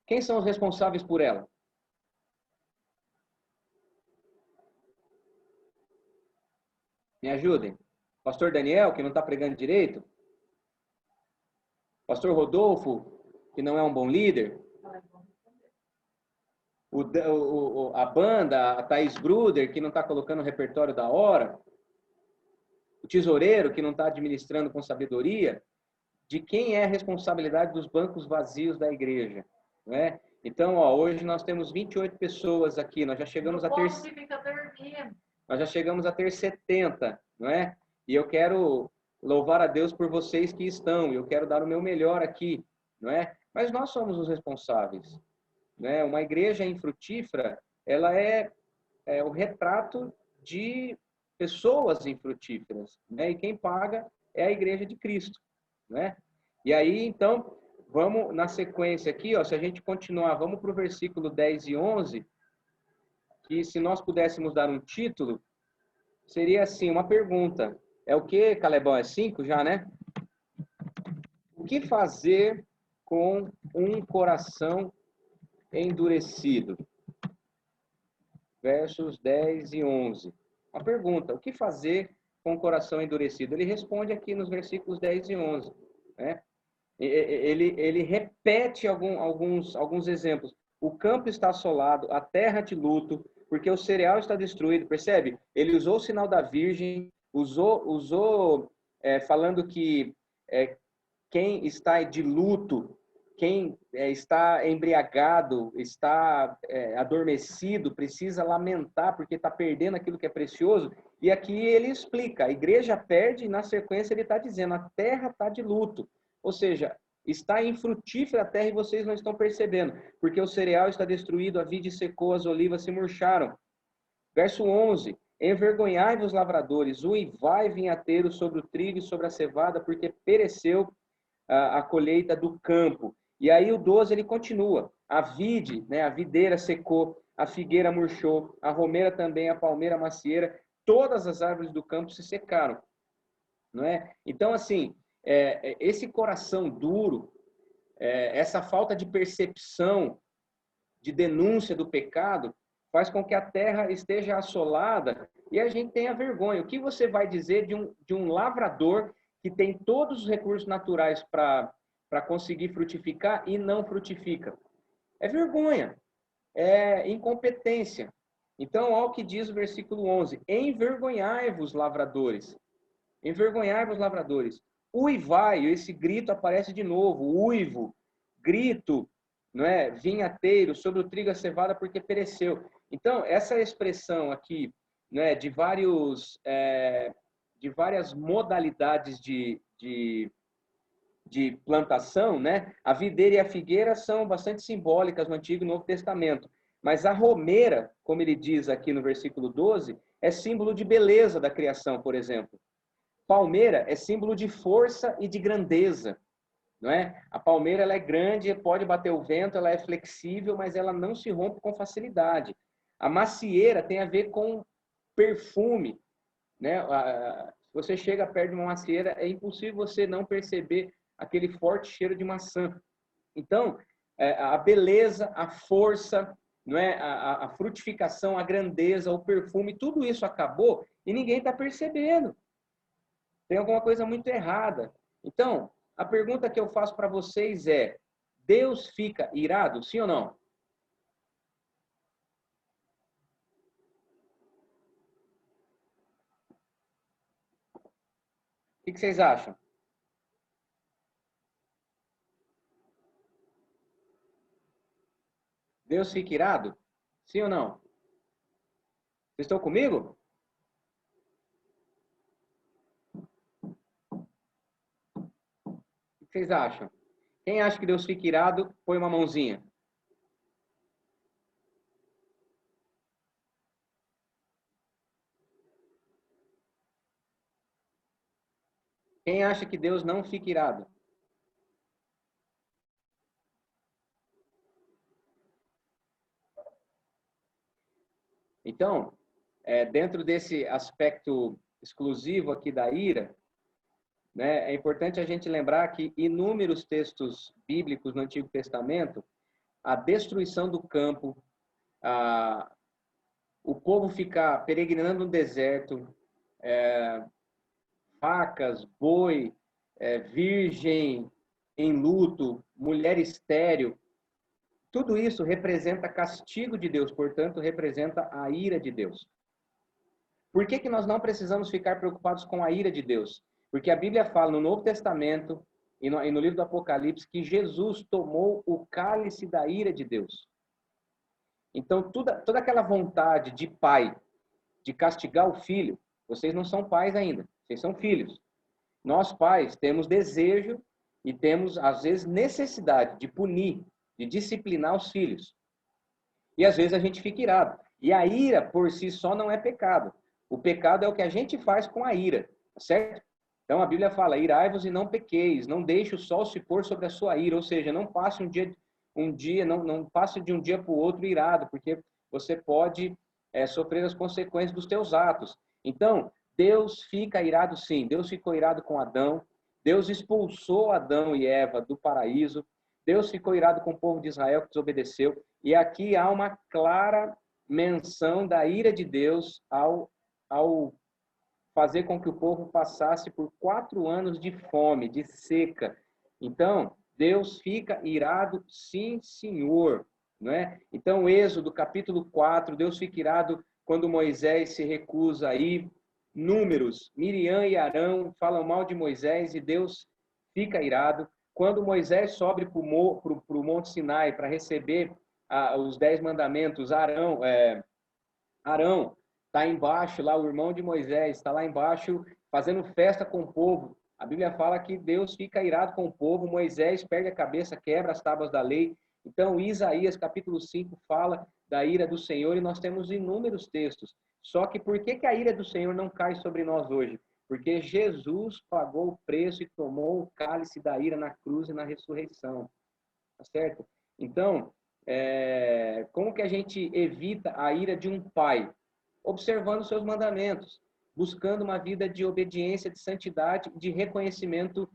quem são os responsáveis por ela? Me ajudem. Pastor Daniel, que não está pregando direito? Pastor Rodolfo, que não é um bom líder? A banda, a Thaís Bruder, que não está colocando o repertório da hora? O tesoureiro, que não está administrando com sabedoria? De quem é a responsabilidade dos bancos vazios da igreja? Não é? Então, hoje nós temos 28 pessoas aqui, nós já chegamos a ter... Nós já chegamos a ter 70, não é? E eu quero louvar a Deus por vocês que estão, eu quero dar o meu melhor aqui, não é? Mas nós somos os responsáveis, né? Uma igreja infrutífera, ela é o retrato de pessoas infrutíferas, né? E quem paga é a igreja de Cristo, né? E aí, então, vamos na sequência aqui, se a gente continuar, vamos para o versículo 10 e 11, que se nós pudéssemos dar um título, seria assim, uma pergunta. É o que, Calebão? É 5 já, né? O que fazer com um coração endurecido? Versos 10 e 11. Uma pergunta, o que fazer com o coração endurecido? Ele responde aqui nos versículos 10 e 11. Né? Ele repete alguns exemplos. O campo está assolado, a terra de luto, porque o cereal está destruído. Percebe? Ele usou o sinal da virgem, usou falando que quem está de luto, quem está embriagado, está adormecido, precisa lamentar porque está perdendo aquilo que é precioso. E aqui ele explica, a igreja perde e na sequência ele está dizendo, a terra está de luto. Ou seja, está infrutífera a terra e vocês não estão percebendo, porque o cereal está destruído, a vide secou, as olivas se murcharam. Verso 11, envergonhai-vos lavradores, uivai vinhateiros sobre o trigo e sobre a cevada, porque pereceu a colheita do campo. E aí o 12 ele continua, a vide, né, a videira secou, a figueira murchou, a romeira também, a palmeira, a macieira, todas as árvores do campo se secaram. Não é? Então, assim, esse coração duro, essa falta de percepção, de denúncia do pecado, faz com que a terra esteja assolada e a gente tenha vergonha. O que você vai dizer de um lavrador que tem todos os recursos naturais para conseguir frutificar e não frutifica? É vergonha, é incompetência. Então, olha o que diz o versículo 11. Envergonhai-vos, lavradores. Envergonhai-vos, lavradores. Uivai, esse grito aparece de novo. Uivo, grito, não é? Vinhateiro, sobre o trigo a cevada, porque pereceu. Então, essa expressão aqui, né, de várias modalidades de plantação, né? A videira e a figueira são bastante simbólicas no Antigo e Novo Testamento. Mas a romeira, como ele diz aqui no versículo 12, é símbolo de beleza da criação, por exemplo. Palmeira é símbolo de força e de grandeza, não é? A palmeira ela é grande, pode bater o vento, ela é flexível, mas ela não se rompe com facilidade. A macieira tem a ver com perfume, né? Se você chega perto de uma macieira, é impossível você não perceber aquele forte cheiro de maçã. Então, a beleza, a força, não é? A frutificação, a grandeza, o perfume, tudo isso acabou e ninguém está percebendo. Tem alguma coisa muito errada. Então, a pergunta que eu faço para vocês é: Deus fica irado, sim ou não? O que vocês acham? Deus fica irado? Sim ou não? Vocês estão comigo? O que vocês acham? Quem acha que Deus fica irado, põe uma mãozinha. Quem acha que Deus não fica irado? Então, dentro desse aspecto exclusivo aqui da ira, né, é importante a gente lembrar que inúmeros textos bíblicos no Antigo Testamento, a destruição do campo, o povo ficar peregrinando no deserto, vacas, boi, virgem em luto, mulher estéril, tudo isso representa castigo de Deus, portanto, representa a ira de Deus. Por que que nós não precisamos ficar preocupados com a ira de Deus? Porque a Bíblia fala no Novo Testamento e no livro do Apocalipse que Jesus tomou o cálice da ira de Deus. Então, toda aquela vontade de pai de castigar o filho, vocês não são pais ainda, vocês são filhos. Nós, pais, temos desejo e temos, às vezes, necessidade de punir, de disciplinar os filhos. E, às vezes, a gente fica irado. E a ira, por si só, não é pecado. O pecado é o que a gente faz com a ira, certo? Então, a Bíblia fala, irai-vos e não pequeis, não deixe o sol se pôr sobre a sua ira, ou seja, não passe não passe de um dia para o outro irado, porque você pode sofrer as consequências dos teus atos. Então, Deus fica irado sim, Deus ficou irado com Adão, Deus expulsou Adão e Eva do paraíso, Deus ficou irado com o povo de Israel que desobedeceu, e aqui há uma clara menção da ira de Deus ao fazer com que o povo passasse por 4 anos de fome, de seca. Então, Deus fica irado, sim, senhor. Não é? Então, Êxodo, capítulo 4, Deus fica irado quando Moisés se recusa a ir. Números, Miriam e Arão falam mal de Moisés e Deus fica irado. Quando Moisés sobe para o Monte Sinai para receber os 10 mandamentos, Arão está embaixo, lá o irmão de Moisés está lá embaixo fazendo festa com o povo. A Bíblia fala que Deus fica irado com o povo, Moisés perde a cabeça, quebra as tábuas da lei. Então, Isaías, capítulo 5, fala da ira do Senhor e nós temos inúmeros textos. Só que por que a ira do Senhor não cai sobre nós hoje? Porque Jesus pagou o preço e tomou o cálice da ira na cruz e na ressurreição. Tá certo? Então, como que a gente evita a ira de um pai? Observando seus mandamentos, buscando uma vida de obediência, de santidade, de reconhecimento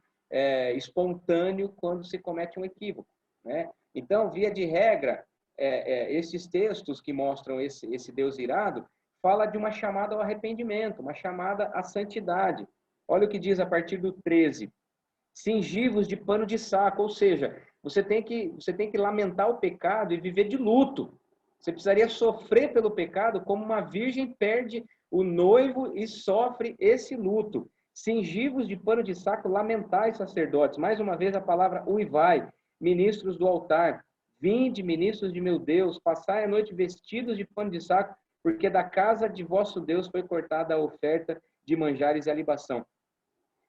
espontâneo quando se comete um equívoco, né? Então, via de regra, esses textos que mostram esse Deus irado, fala de uma chamada ao arrependimento, uma chamada à santidade. Olha o que diz a partir do 13. Cingivos de pano de saco, ou seja, você tem que lamentar o pecado e viver de luto. Você precisaria sofrer pelo pecado como uma virgem perde o noivo e sofre esse luto. Cingivos de pano de saco, lamentai, sacerdotes. Mais uma vez a palavra uivai, ministros do altar. Vinde, ministros de meu Deus, passai a noite vestidos de pano de saco, porque da casa de vosso Deus foi cortada a oferta de manjares e a libação.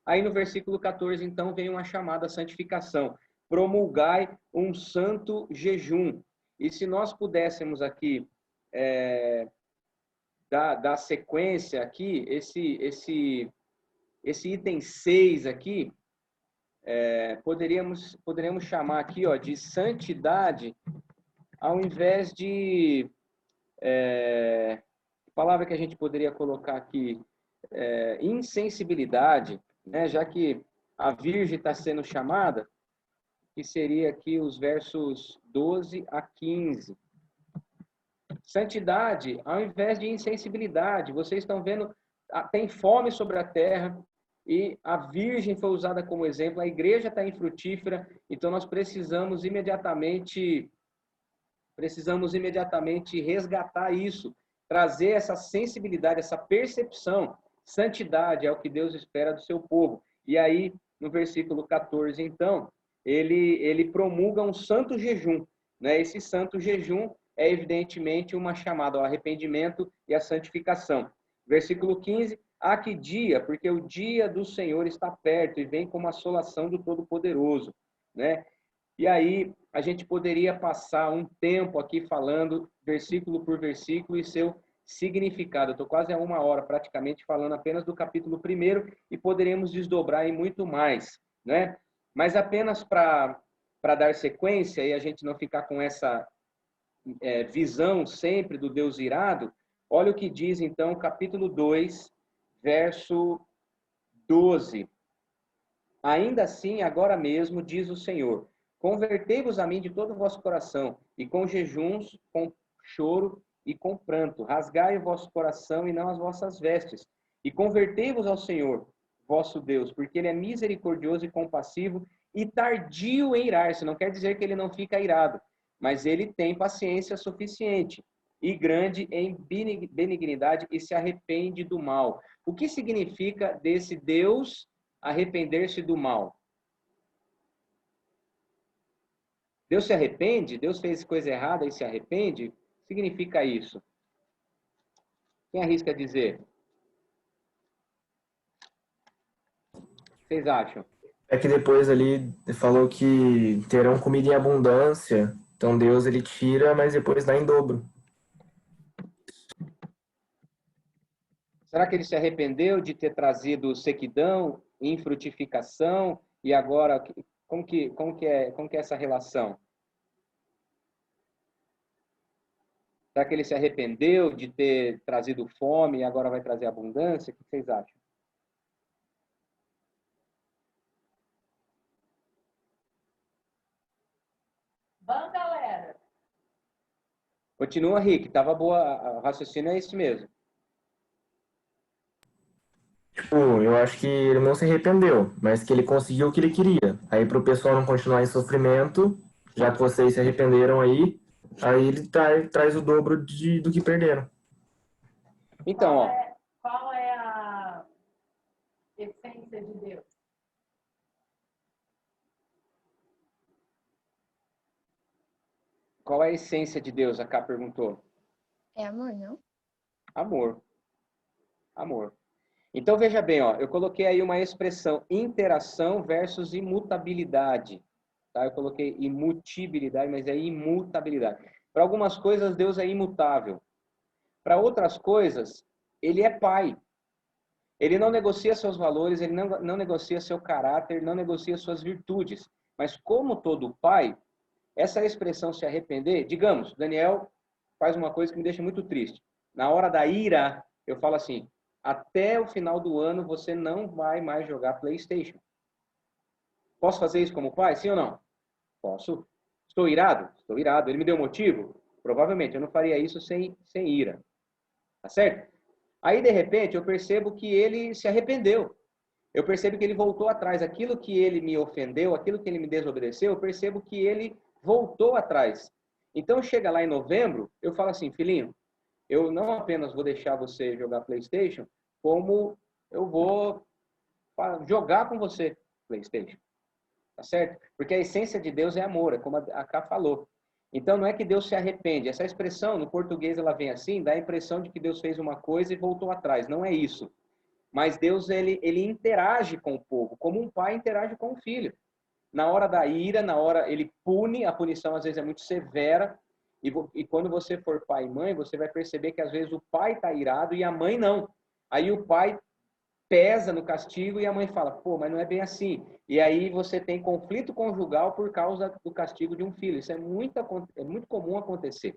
Aí no versículo 14, então, vem uma chamada à santificação. Promulgai um santo jejum. E se nós pudéssemos aqui dar sequência aqui, esse item 6 aqui, poderíamos chamar aqui de santidade, ao invés de... palavra que a gente poderia colocar aqui, insensibilidade, né? Já que a Virgem está sendo chamada, que seria aqui os versos 12 a 15. Santidade, ao invés de insensibilidade. Vocês estão vendo, tem fome sobre a terra, e a Virgem foi usada como exemplo, a igreja está infrutífera, então nós precisamos imediatamente resgatar isso, trazer essa sensibilidade, essa percepção. Santidade é o que Deus espera do seu povo. E aí, no versículo 14, então, ele promulga um santo jejum, né? Esse santo jejum é evidentemente uma chamada ao arrependimento e à santificação. Versículo 15, há que dia? Porque o dia do Senhor está perto e vem como assolação do Todo-Poderoso, né? E aí a gente poderia passar um tempo aqui falando versículo por versículo e se eu significado. Eu estou quase a 1 hora praticamente falando apenas do capítulo 1 e poderemos desdobrar em muito mais, né? Mas apenas para dar sequência e a gente não ficar com essa visão sempre do Deus irado, olha o que diz então capítulo 2, verso 12. Ainda assim, agora mesmo, diz o Senhor, convertei-vos a mim de todo o vosso coração, e com jejuns, com choro e com pranto, rasgai o vosso coração e não as vossas vestes, e convertei-vos ao Senhor, vosso Deus, porque Ele é misericordioso e compassivo e tardio em irar-se. Não quer dizer que Ele não fica irado, mas Ele tem paciência suficiente e grande em benignidade e se arrepende do mal. O que significa desse Deus arrepender-se do mal? Deus se arrepende? Deus fez coisa errada e se arrepende? Significa isso? Quem arrisca dizer? O que vocês acham?
É que depois ali falou que terão comida em abundância. Então Deus ele tira, mas depois dá em dobro.
Será que ele se arrependeu de ter trazido sequidão, infrutificação e agora como que é essa relação? Será que ele se arrependeu de ter trazido fome e agora vai trazer abundância? O que vocês acham?
Vamos, galera.
Continua, Rick. Tava boa. O raciocínio é esse mesmo.
Tipo, eu acho que ele não se arrependeu, mas que ele conseguiu o que ele queria. Aí pro pessoal não continuar em sofrimento, já que vocês se arrependeram aí ele traz o dobro do que perderam.
Então, ó.
Qual é a essência de Deus?
Qual é a essência de Deus? A Cá perguntou.
É amor, não?
Amor. Amor. Então, veja bem, ó, eu coloquei aí uma expressão, interação versus imutabilidade. Tá? Eu coloquei imutibilidade, mas é imutabilidade. Para algumas coisas, Deus é imutável. Para outras coisas, Ele é Pai. Ele não negocia seus valores, Ele não negocia seu caráter, não negocia suas virtudes. Mas como todo Pai, essa expressão se arrepender, digamos, Daniel faz uma coisa que me deixa muito triste. Na hora da ira, eu falo assim, até o final do ano você não vai mais jogar PlayStation. Posso fazer isso como pai? Sim ou não? Posso. Estou irado? Estou irado. Ele me deu motivo? Provavelmente. Eu não faria isso sem ira. Tá certo? Aí, de repente, eu percebo que ele se arrependeu. Eu percebo que ele voltou atrás. Aquilo que ele me ofendeu, aquilo que ele me desobedeceu, eu percebo que ele voltou atrás. Então, chega lá em novembro, eu falo assim, filhinho, eu não apenas vou deixar você jogar PlayStation, como eu vou jogar com você PlayStation. Tá certo? Porque a essência de Deus é amor, é como a Cá falou. Então, não é que Deus se arrepende. Essa expressão, no português, ela vem assim, dá a impressão de que Deus fez uma coisa e voltou atrás. Não é isso. Mas Deus, ele interage com o povo, como um pai interage com o filho. Na hora da ira, na hora ele pune, a punição às vezes é muito severa, e quando você for pai e mãe, você vai perceber que às vezes o pai está irado e a mãe não. Aí o pai pesa no castigo e a mãe fala, pô, mas não é bem assim. E aí você tem conflito conjugal por causa do castigo de um filho. Isso é muito comum acontecer.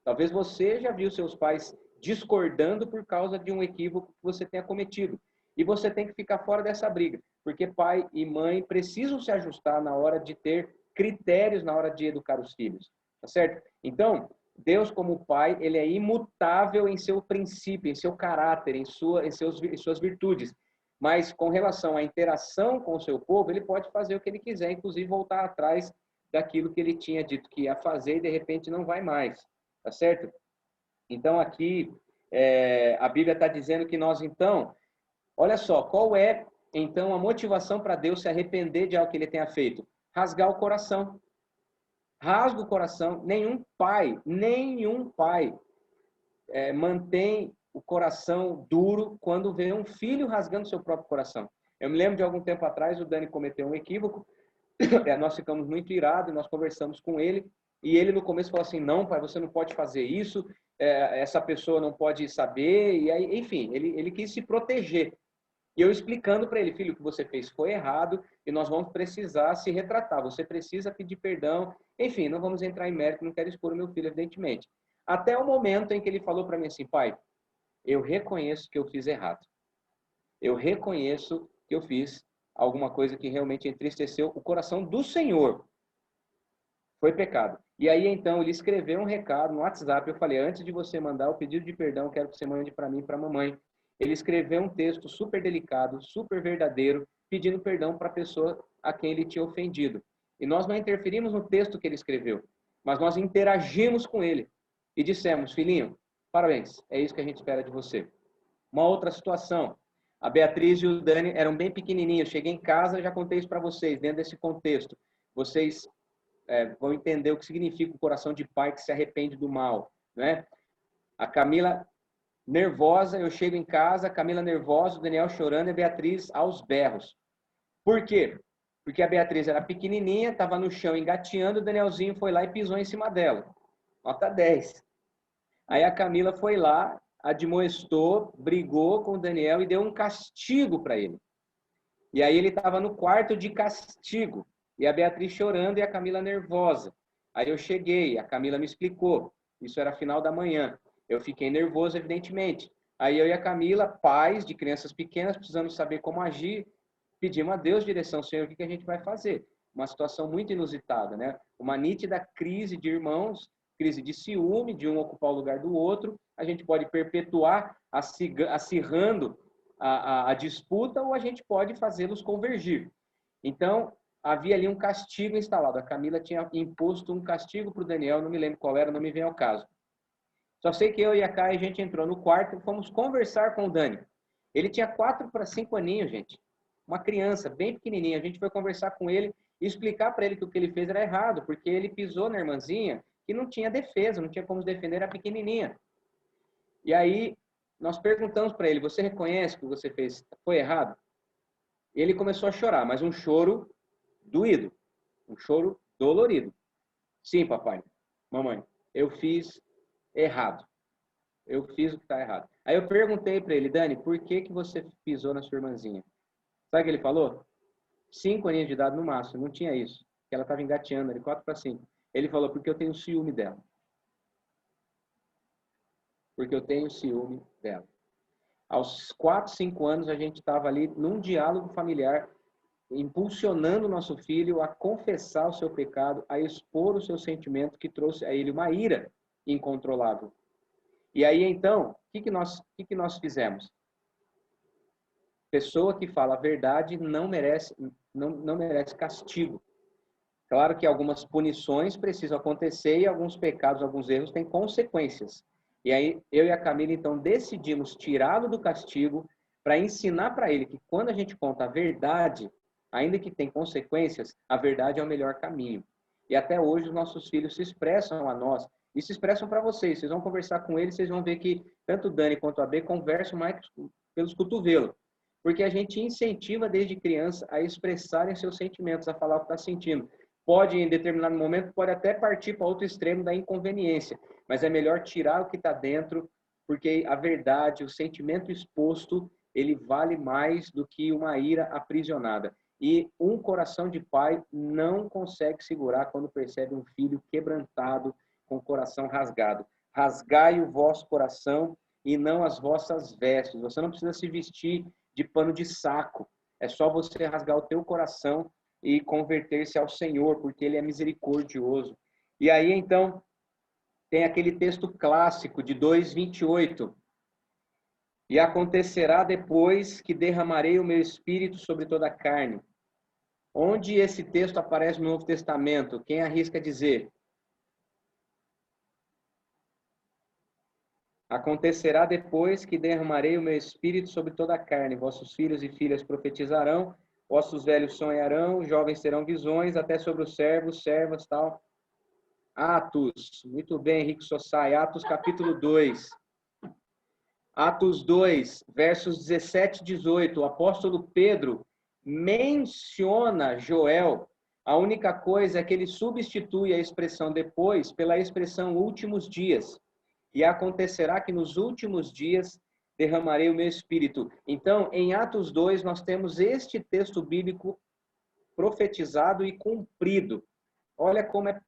Talvez você já viu seus pais discordando por causa de um equívoco que você tenha cometido. E você tem que ficar fora dessa briga, porque pai e mãe precisam se ajustar na hora de ter critérios na hora de educar os filhos, tá certo? Então, Deus como pai, ele é imutável em seu princípio, em seu caráter, em suas virtudes. Mas com relação à interação com o seu povo, ele pode fazer o que ele quiser, inclusive voltar atrás daquilo que ele tinha dito que ia fazer e de repente não vai mais, tá certo? Então aqui a Bíblia está dizendo que nós então, olha só, qual é então a motivação para Deus se arrepender de algo que ele tenha feito? Rasgar o coração. Rasga o coração. Nenhum pai mantém o coração duro quando vê um filho rasgando seu próprio coração. Eu me lembro de algum tempo atrás, o Dani cometeu um equívoco, nós ficamos muito irados, nós conversamos com ele, e ele no começo falou assim, não, pai, você não pode fazer isso, essa pessoa não pode saber, e aí, enfim, ele quis se proteger. E eu explicando para ele, filho, o que você fez foi errado e nós vamos precisar se retratar. Você precisa pedir perdão. Enfim, não vamos entrar em mérito, não quero expor o meu filho, evidentemente. Até o momento em que ele falou para mim assim, pai, eu reconheço que eu fiz errado. Eu reconheço que eu fiz alguma coisa que realmente entristeceu o coração do Senhor. Foi pecado. E aí, então, ele escreveu um recado no WhatsApp. Eu falei, antes de você mandar o pedido de perdão, quero que você mande para mim e para a mamãe. Ele escreveu um texto super delicado, super verdadeiro, pedindo perdão para a pessoa a quem ele tinha ofendido. E nós não interferimos no texto que ele escreveu, mas nós interagimos com ele e dissemos, filhinho, parabéns, é isso que a gente espera de você. Uma outra situação, a Beatriz e o Dani eram bem pequenininhos, cheguei em casa, já contei isso para vocês, dentro desse contexto. Vocês vão entender o que significa o coração de pai que se arrepende do mal, né? A Camila nervosa, eu chego em casa, a Camila nervosa, o Daniel chorando e a Beatriz aos berros. Por quê? Porque a Beatriz era pequenininha, estava no chão engateando, o Danielzinho foi lá e pisou em cima dela. Nota 10. Aí a Camila foi lá, admoestou, brigou com o Daniel e deu um castigo para ele. E aí ele estava no quarto de castigo. E a Beatriz chorando e a Camila nervosa. Aí eu cheguei, a Camila me explicou. Isso era final da manhã. Eu fiquei nervoso, evidentemente. Aí eu e a Camila, pais de crianças pequenas, precisamos saber como agir, pedimos a Deus direção, Senhor, o que a gente vai fazer? Uma situação muito inusitada, né? Uma nítida crise de irmãos, crise de ciúme, de um ocupar o lugar do outro. A gente pode perpetuar acirrando a disputa ou a gente pode fazê-los convergir. Então, havia ali um castigo instalado. A Camila tinha imposto um castigo para o Daniel, não me lembro qual era, não me vem ao caso. Só sei que eu e a Kai, a gente entrou no quarto e fomos conversar com o Dani. Ele tinha 4 para 5 aninhos, gente. Uma criança bem pequenininha. A gente foi conversar com ele e explicar para ele que o que ele fez era errado, porque ele pisou na irmãzinha que não tinha defesa, não tinha como se defender a pequenininha. E aí, nós perguntamos para ele, você reconhece que o que você fez foi errado? E ele começou a chorar, mas um choro doído, um choro dolorido. Sim, papai, mamãe, eu fiz errado. Eu fiz o que está errado. Aí eu perguntei para ele, Dani, por que você pisou na sua irmãzinha? Sabe o que ele falou? 5 aninhos de idade no máximo, não tinha isso. Que ela estava engateando, de 4 para 5. Ele falou, porque eu tenho ciúme dela. Porque eu tenho ciúme dela. Aos 4, 5 anos, a gente estava ali num diálogo familiar, impulsionando o nosso filho a confessar o seu pecado, a expor o seu sentimento que trouxe a ele uma ira incontrolável. E aí, então, o que nós fizemos? Pessoa que fala a verdade não merece castigo. Claro que algumas punições precisam acontecer e alguns pecados, alguns erros têm consequências. E aí, eu e a Camila, então, decidimos tirá-lo do castigo para ensinar para ele que quando a gente conta a verdade, ainda que tem consequências, a verdade é o melhor caminho. E até hoje os nossos filhos se expressam a nós e se expressam para vocês. Vocês vão conversar com eles, vocês vão ver que tanto o Dani quanto a B conversam mais pelos cotovelos. Porque a gente incentiva desde criança a expressarem seus sentimentos, a falar o que está sentindo. Pode, em determinado momento, pode até partir para outro extremo da inconveniência. Mas é melhor tirar o que está dentro, porque a verdade, o sentimento exposto, ele vale mais do que uma ira aprisionada. E um coração de pai não consegue segurar quando percebe um filho quebrantado, com o coração rasgado. Rasgai o vosso coração e não as vossas vestes. Você não precisa se vestir de pano de saco. É só você rasgar o teu coração e converter-se ao Senhor, porque Ele é misericordioso. E aí, então, tem aquele texto clássico de 2:28. E acontecerá depois que derramarei o meu espírito sobre toda a carne. Onde esse texto aparece no Novo Testamento? Quem arrisca dizer? Acontecerá depois que derramarei o meu espírito sobre toda a carne. Vossos filhos e filhas profetizarão, vossos velhos sonharão, jovens terão visões, até sobre os servos, servas, tal. Atos. Muito bem, Henrique Sossai. Atos capítulo 2. Atos 2, versos 17 e 18. O apóstolo Pedro menciona Joel A única coisa é que ele substitui a expressão depois pela expressão últimos dias. E acontecerá que nos últimos dias derramarei o meu espírito. Então, em Atos 2, nós temos este texto bíblico profetizado e cumprido. Olha como é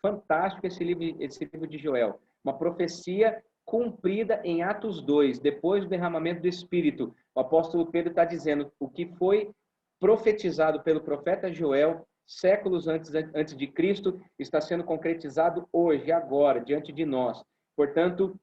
fantástico esse livro de Joel. Uma profecia cumprida em Atos 2, depois do derramamento do Espírito. O apóstolo Pedro está dizendo o que foi profetizado pelo profeta Joel séculos antes de Cristo está sendo concretizado hoje, agora, diante de nós. Portanto,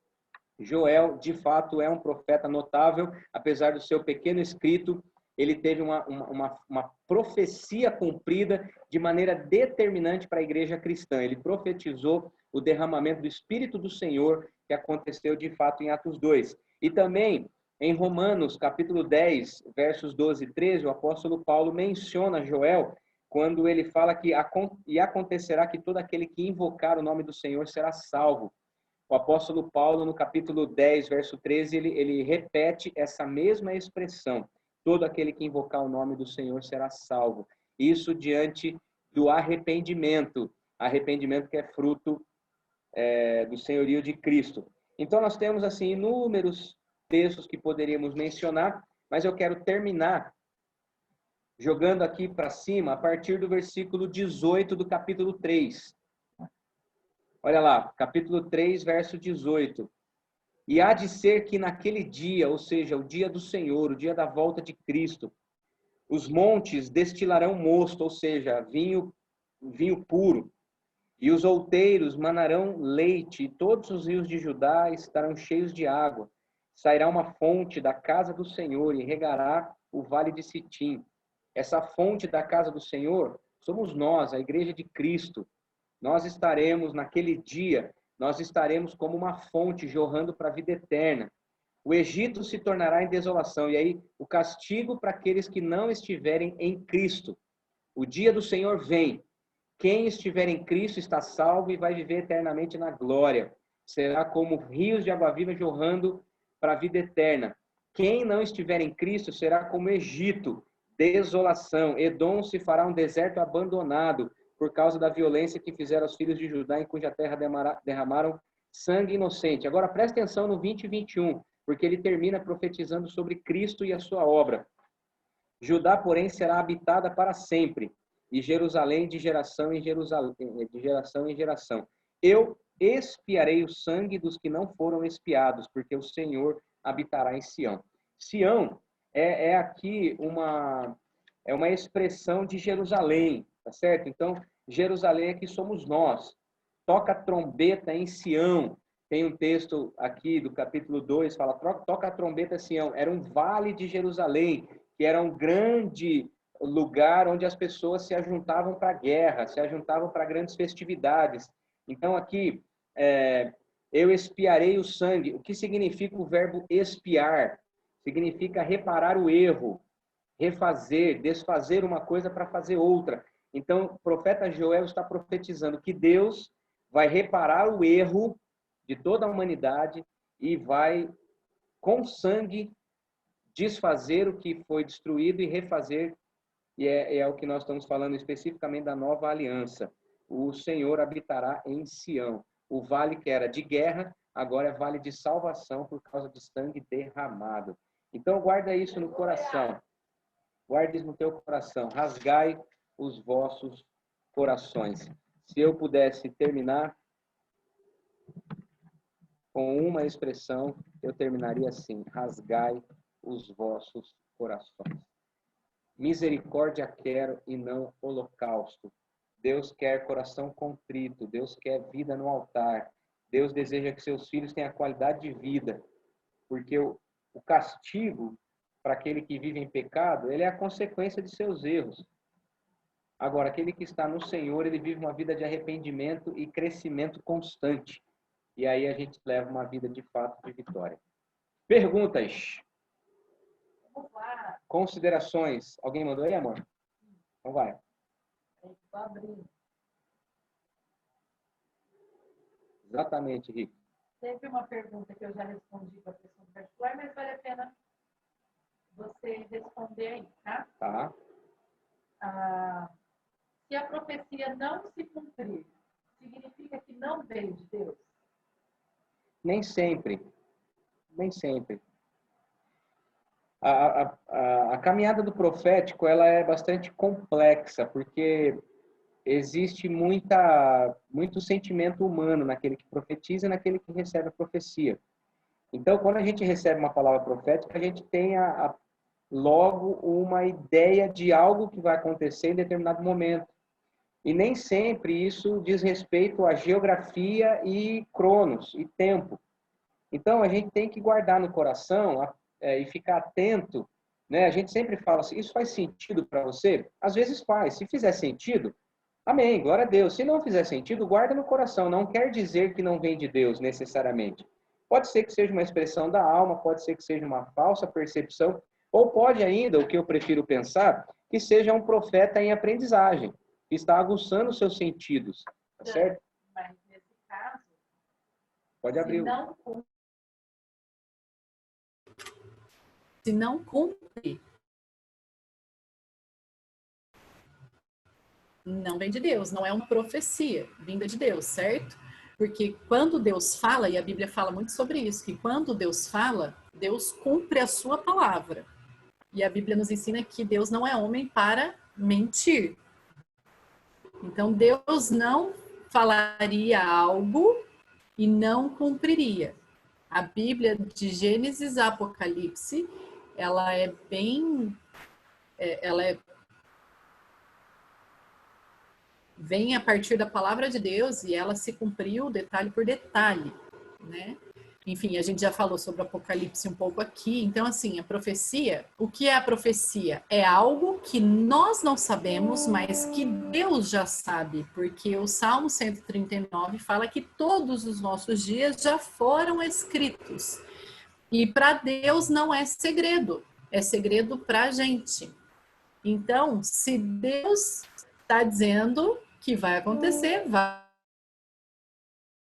Joel, de fato, é um profeta notável, apesar do seu pequeno escrito, ele teve uma profecia cumprida de maneira determinante para a igreja cristã. Ele profetizou o derramamento do Espírito do Senhor, que aconteceu de fato em Atos 2. E também, em Romanos, capítulo 10, versos 12 e 13, o apóstolo Paulo menciona Joel, quando ele fala que acontecerá que todo aquele que invocar o nome do Senhor será salvo. O apóstolo Paulo, no capítulo 10, verso 13, ele repete essa mesma expressão. Todo aquele que invocar o nome do Senhor será salvo. Isso diante do arrependimento. Arrependimento que é fruto do senhorio de Cristo. Então, nós temos, assim, inúmeros textos que poderíamos mencionar, mas eu quero terminar jogando aqui para cima, a partir do versículo 18 do capítulo 3. Olha lá, capítulo 3, verso 18. E há de ser que naquele dia, ou seja, o dia do Senhor, o dia da volta de Cristo, os montes destilarão mosto, ou seja, vinho puro, e os outeiros manarão leite, e todos os rios de Judá estarão cheios de água. Sairá uma fonte da casa do Senhor e regará o vale de Sitim. Essa fonte da casa do Senhor somos nós, a igreja de Cristo. Nós estaremos naquele dia, nós estaremos como uma fonte jorrando para a vida eterna. O Egito se tornará em desolação, e aí o castigo para aqueles que não estiverem em Cristo. O dia do Senhor vem. Quem estiver em Cristo está salvo e vai viver eternamente na glória. Será como rios de água viva jorrando para a vida eterna. Quem não estiver em Cristo será como Egito, desolação. Edom se fará um deserto abandonado por causa da violência que fizeram os filhos de Judá, em cuja terra derramaram sangue inocente. Agora preste atenção no 20 e 21, porque ele termina profetizando sobre Cristo e a sua obra. Judá, porém, será habitada para sempre, e Jerusalém de geração em geração. Eu expiarei o sangue dos que não foram expiados, porque o Senhor habitará em Sião. Sião é aqui uma expressão de Jerusalém, tá certo? Então, Jerusalém aqui somos nós. Toca trombeta em Sião. Tem um texto aqui do capítulo 2, fala, toca a trombeta em Sião. Era um vale de Jerusalém, que era um grande lugar onde as pessoas se ajuntavam para a guerra, se ajuntavam para grandes festividades. Então, aqui, eu expiarei o sangue. O que significa o verbo expiar? Significa reparar o erro, refazer, desfazer uma coisa para fazer outra. Então, o profeta Joel está profetizando que Deus vai reparar o erro de toda a humanidade e vai, com sangue, desfazer o que foi destruído e refazer. E é o que nós estamos falando especificamente da nova aliança. O Senhor habitará em Sião. O vale que era de guerra, agora é vale de salvação por causa de sangue derramado. Então, guarda isso no coração. Guarde isso no teu coração. Rasgai os vossos corações. Se eu pudesse terminar com uma expressão, eu terminaria assim: rasgai os vossos corações. Misericórdia quero e não holocausto. Deus quer coração contrito. Deus quer vida no altar. Deus deseja que seus filhos tenham qualidade de vida. Porque o castigo para aquele que vive em pecado, ele é a consequência de seus erros. Agora, aquele que está no Senhor, ele vive uma vida de arrependimento e crescimento constante. E aí a gente leva uma vida de fato de vitória. Perguntas? Considerações? Alguém mandou aí, amor? Então vai. Exatamente, Rico.
Teve uma pergunta que eu já respondi para a questão particular, mas vale a pena você responder aí, tá?
Tá.
se a profecia não se cumprir, significa que não veio de Deus?
Nem sempre. Nem sempre. A caminhada do profético, ela é bastante complexa, porque existe muito sentimento humano naquele que profetiza e naquele que recebe a profecia. Então, quando a gente recebe uma palavra profética, a gente tem logo uma ideia de algo que vai acontecer em determinado momento. E nem sempre isso diz respeito à geografia e cronos, e tempo. Então, a gente tem que guardar no coração e ficar atento, né? A gente sempre fala assim, isso faz sentido para você? Às vezes faz. Se fizer sentido, amém, glória a Deus. Se não fizer sentido, guarda no coração. Não quer dizer que não vem de Deus, necessariamente. Pode ser que seja uma expressão da alma, pode ser que seja uma falsa percepção, ou pode ainda, o que eu prefiro pensar, que seja um profeta em aprendizagem, que está aguçando os seus sentidos, tá certo?
Mas nesse caso,
Pode abrir.
Se não cumpre, não vem de Deus, não é uma profecia vinda de Deus, certo? Porque quando Deus fala, e a Bíblia fala muito sobre isso, que quando Deus fala, Deus cumpre a sua palavra. E a Bíblia nos ensina que Deus não é homem para mentir. Então, Deus não falaria algo e não cumpriria. A Bíblia de Gênesis a Apocalipse, ela é bem... vem a partir da palavra de Deus e ela se cumpriu detalhe por detalhe, né? Enfim, a gente já falou sobre o Apocalipse um pouco aqui. Então, assim, a profecia, o que é a profecia? É algo que nós não sabemos, mas que Deus já sabe, porque o Salmo 139 fala que todos os nossos dias já foram escritos. E para Deus não é segredo para a gente. Então, se Deus está dizendo que vai acontecer, vai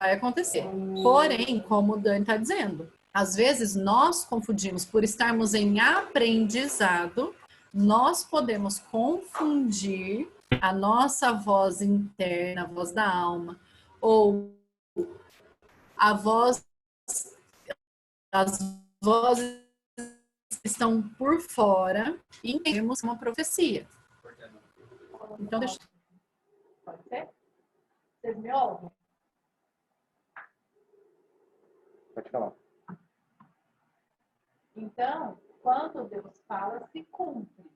acontecer. Porém, como o Dani está dizendo, às vezes nós confundimos, por estarmos em aprendizado, nós podemos confundir a nossa voz interna, a voz da alma, ou a voz, as vozes que estão por fora e entendemos uma profecia. Então, deixa...
Pode ser? Vocês me ouvem?
Pode falar.
Então, quando Deus fala, se cumpre.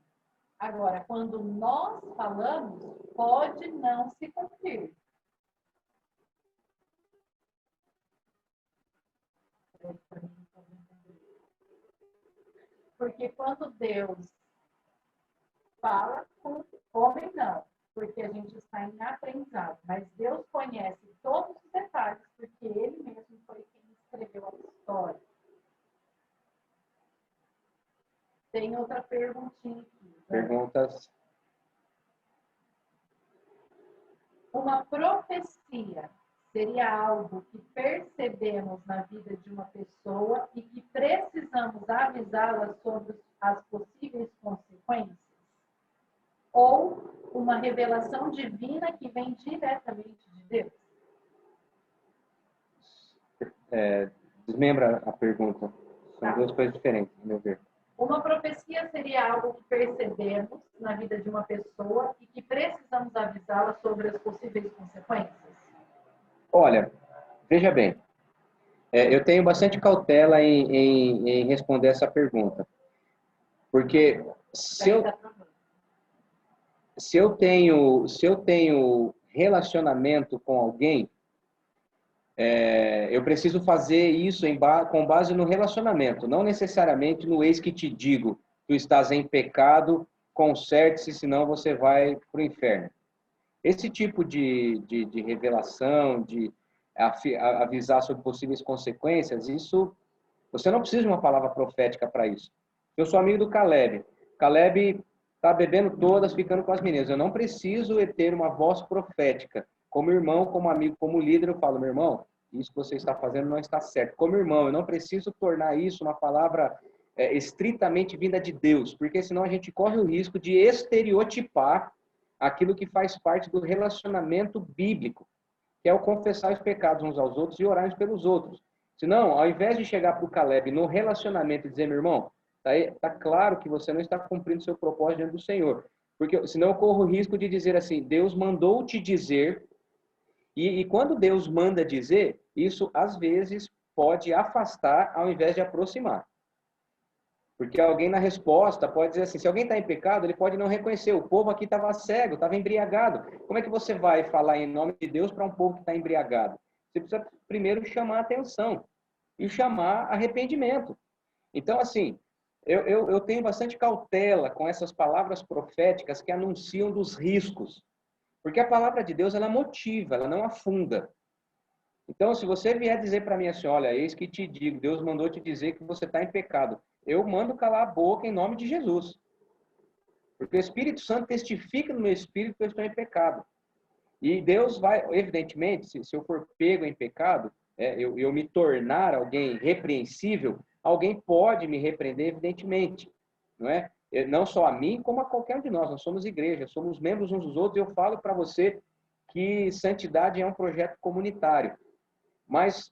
Agora, quando nós falamos, pode não se cumprir. Porque quando Deus fala, cumpre, homem não. Porque a gente está em aprendizado. Mas Deus conhece todos os detalhes, porque Ele mesmo foi quem escreveu a história. Tem outra perguntinha aqui.
Perguntas?
Uma profecia seria algo que percebemos na vida de uma pessoa e que precisamos avisá-la sobre as possíveis consequências? Ou uma revelação divina que vem diretamente de Deus?
Desmembra a pergunta. São duas coisas diferentes, no meu ver.
Uma profecia seria algo que percebemos na vida de uma pessoa e que precisamos avisá-la sobre as possíveis consequências?
Olha, veja bem, eu tenho bastante cautela em responder essa pergunta. Porque se eu tenho relacionamento com alguém, eu preciso fazer isso com base no relacionamento, não necessariamente no eis que te digo, tu estás em pecado, conserte-se, senão você vai para o inferno. Esse tipo de revelação, de avisar sobre possíveis consequências, isso, você não precisa de uma palavra profética para isso. Eu sou amigo do Caleb. Caleb está bebendo todas, ficando com as meninas. Eu não preciso ter uma voz profética. Como irmão, como amigo, como líder, eu falo, meu irmão, isso que você está fazendo não está certo. Como irmão, eu não preciso tornar isso uma palavra estritamente vinda de Deus, porque senão a gente corre o risco de estereotipar aquilo que faz parte do relacionamento bíblico, que é o confessar os pecados uns aos outros e orar uns pelos outros. Senão, ao invés de chegar para o Caleb no relacionamento e dizer, meu irmão, tá claro que você não está cumprindo seu propósito diante do Senhor. Porque senão eu corro o risco de dizer assim, Deus mandou te dizer, e quando Deus manda dizer, isso às vezes pode afastar ao invés de aproximar. Porque alguém na resposta pode dizer assim, se alguém está em pecado, ele pode não reconhecer. O povo aqui estava cego, estava embriagado. Como é que você vai falar em nome de Deus para um povo que está embriagado? Você precisa primeiro chamar a atenção e chamar arrependimento. Então, assim, eu tenho bastante cautela com essas palavras proféticas que anunciam dos riscos. Porque a palavra de Deus, ela motiva, ela não afunda. Então, se você vier dizer para mim assim, olha, eis que te digo, Deus mandou te dizer que você está em pecado. Eu mando calar a boca em nome de Jesus. Porque o Espírito Santo testifica no meu espírito que eu estou em pecado. E Deus vai, evidentemente, se eu for pego em pecado, eu me tornar alguém repreensível, alguém pode me repreender, evidentemente. Não é? Não só a mim, como a qualquer um de nós. Nós somos igreja, somos membros uns dos outros. E eu falo para você que santidade é um projeto comunitário. Mas,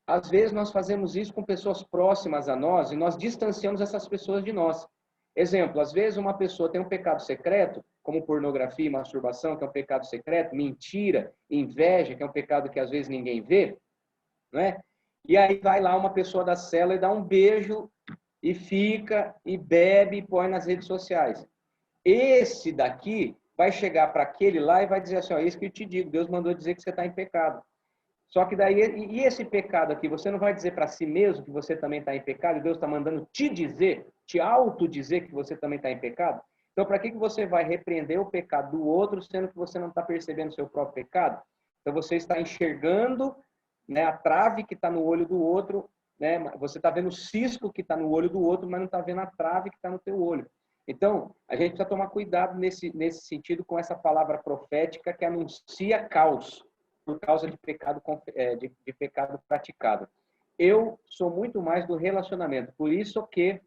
às vezes, nós fazemos isso com pessoas próximas a nós e nós distanciamos essas pessoas de nós. Exemplo, às vezes uma pessoa tem um pecado secreto, como pornografia e masturbação, que é um pecado secreto, mentira, inveja, que é um pecado que às vezes ninguém vê, não é? E aí vai lá uma pessoa da cela e dá um beijo e fica, e bebe, e põe nas redes sociais. Esse daqui vai chegar para aquele lá e vai dizer assim, ó, isso que eu te digo, Deus mandou dizer que você está em pecado. Só que daí, e esse pecado aqui, você não vai dizer para si mesmo que você também está em pecado, e Deus está mandando te dizer, te autodizer que você também está em pecado? Então, para que você vai repreender o pecado do outro, sendo que você não está percebendo o seu próprio pecado? Então, você está enxergando, né, a trave que está no olho do outro, né, você está vendo o cisco que está no olho do outro, mas não está vendo a trave que está no teu olho. Então, a gente precisa tomar cuidado nesse sentido com essa palavra profética que anuncia caos por causa de pecado, de pecado praticado. Eu sou muito mais do relacionamento, por isso que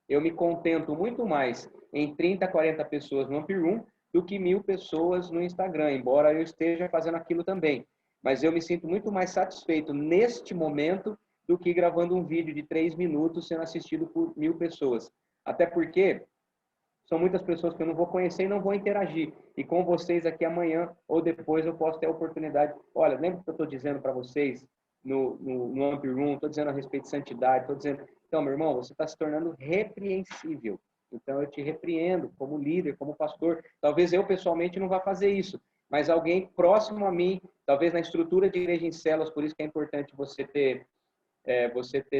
eu me contento muito mais em 30, 40 pessoas no Ampere Room do que 1000 pessoas no Instagram, embora eu esteja fazendo aquilo também. Mas eu me sinto muito mais satisfeito neste momento do que gravando um vídeo de 3 minutos sendo assistido por 1000 pessoas. Até porque são muitas pessoas que eu não vou conhecer e não vou interagir. E com vocês aqui amanhã ou depois eu posso ter a oportunidade. Olha, lembra que eu estou dizendo para vocês no Ampere Room, estou dizendo a respeito de santidade, estou dizendo, então, meu irmão, você está se tornando repreensível. Então, eu te repreendo como líder, como pastor. Talvez eu, pessoalmente, não vá fazer isso, mas alguém próximo a mim, talvez na estrutura de igreja em células, por isso que é importante você ter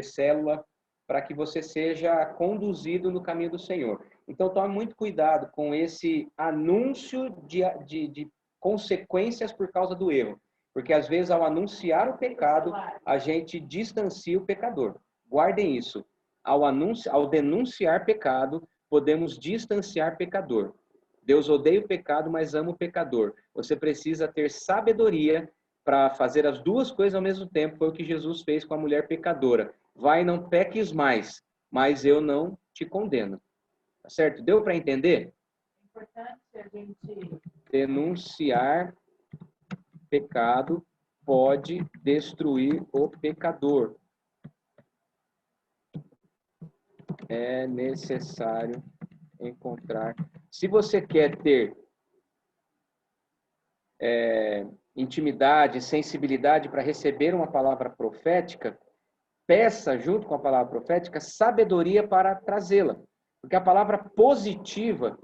célula, para que você seja conduzido no caminho do Senhor. Então, tome muito cuidado com esse anúncio de consequências por causa do erro. Porque, às vezes, ao anunciar o pecado, a gente distancia o pecador. Guardem isso. Ao denunciar pecado, podemos distanciar pecador. Deus odeia o pecado, mas ama o pecador. Você precisa ter sabedoria para fazer as duas coisas ao mesmo tempo. Foi o que Jesus fez com a mulher pecadora. Vai, não peques mais, mas eu não te condeno. Tá certo? Deu para entender?
É importante a gente
denunciar pecado pode destruir o pecador. É necessário encontrar. Se você quer ter intimidade, sensibilidade para receber uma palavra profética, peça, junto com a palavra profética, sabedoria para trazê-la. Porque a palavra positiva,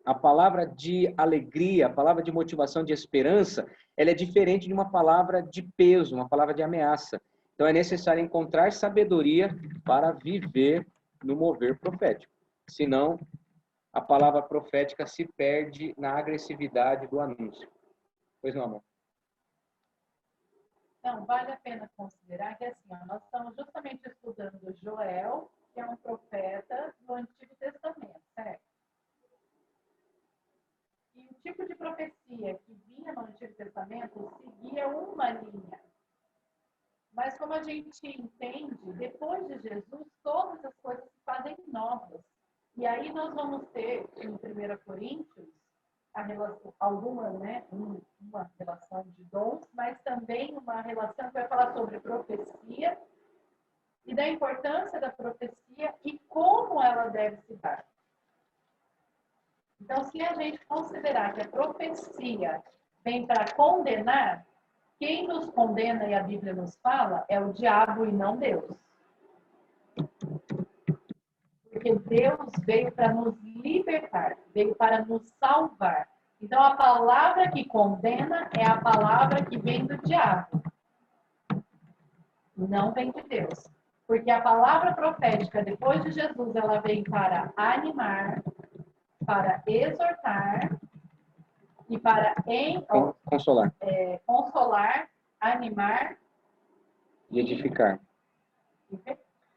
a palavra de alegria, a palavra de motivação, de esperança, ela é diferente de uma palavra de peso, uma palavra de ameaça. Então é necessário encontrar sabedoria para viver no mover profético. Senão, a palavra profética se perde na agressividade do anúncio. Pois não, amor?
Então, vale a pena considerar que assim, nós estamos justamente estudando Joel, que é um profeta do Antigo Testamento, certo? E o tipo de profecia que vinha no Antigo Testamento seguia uma linha. Mas como a gente entende, depois de Jesus, todas as coisas se fazem novas. E aí nós vamos ter, em 1 Coríntios, a relação, algumas, né, uma relação de dons, mas também uma relação que vai falar sobre profecia e da importância da profecia e como ela deve se dar. Então, se a gente considerar que a profecia vem para condenar, quem nos condena e a Bíblia nos fala é o diabo e não Deus. Porque Deus veio para nos libertar, veio para nos salvar. Então, a palavra que condena é a palavra que vem do diabo, não vem de Deus. Porque a palavra profética, depois de Jesus, ela vem para animar, para exortar e para consolar, animar
e edificar.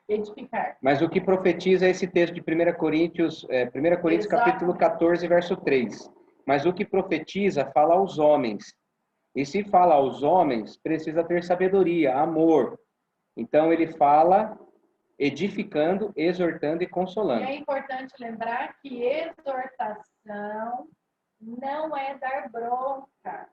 Edificar.
Mas o que profetiza é esse texto de 1 Coríntios, 1 Coríntios capítulo 14, verso 3. Mas o que profetiza fala aos homens. E se fala aos homens, precisa ter sabedoria, amor. Então ele fala edificando, exortando e consolando.
E é importante lembrar que exortação não é dar bronca.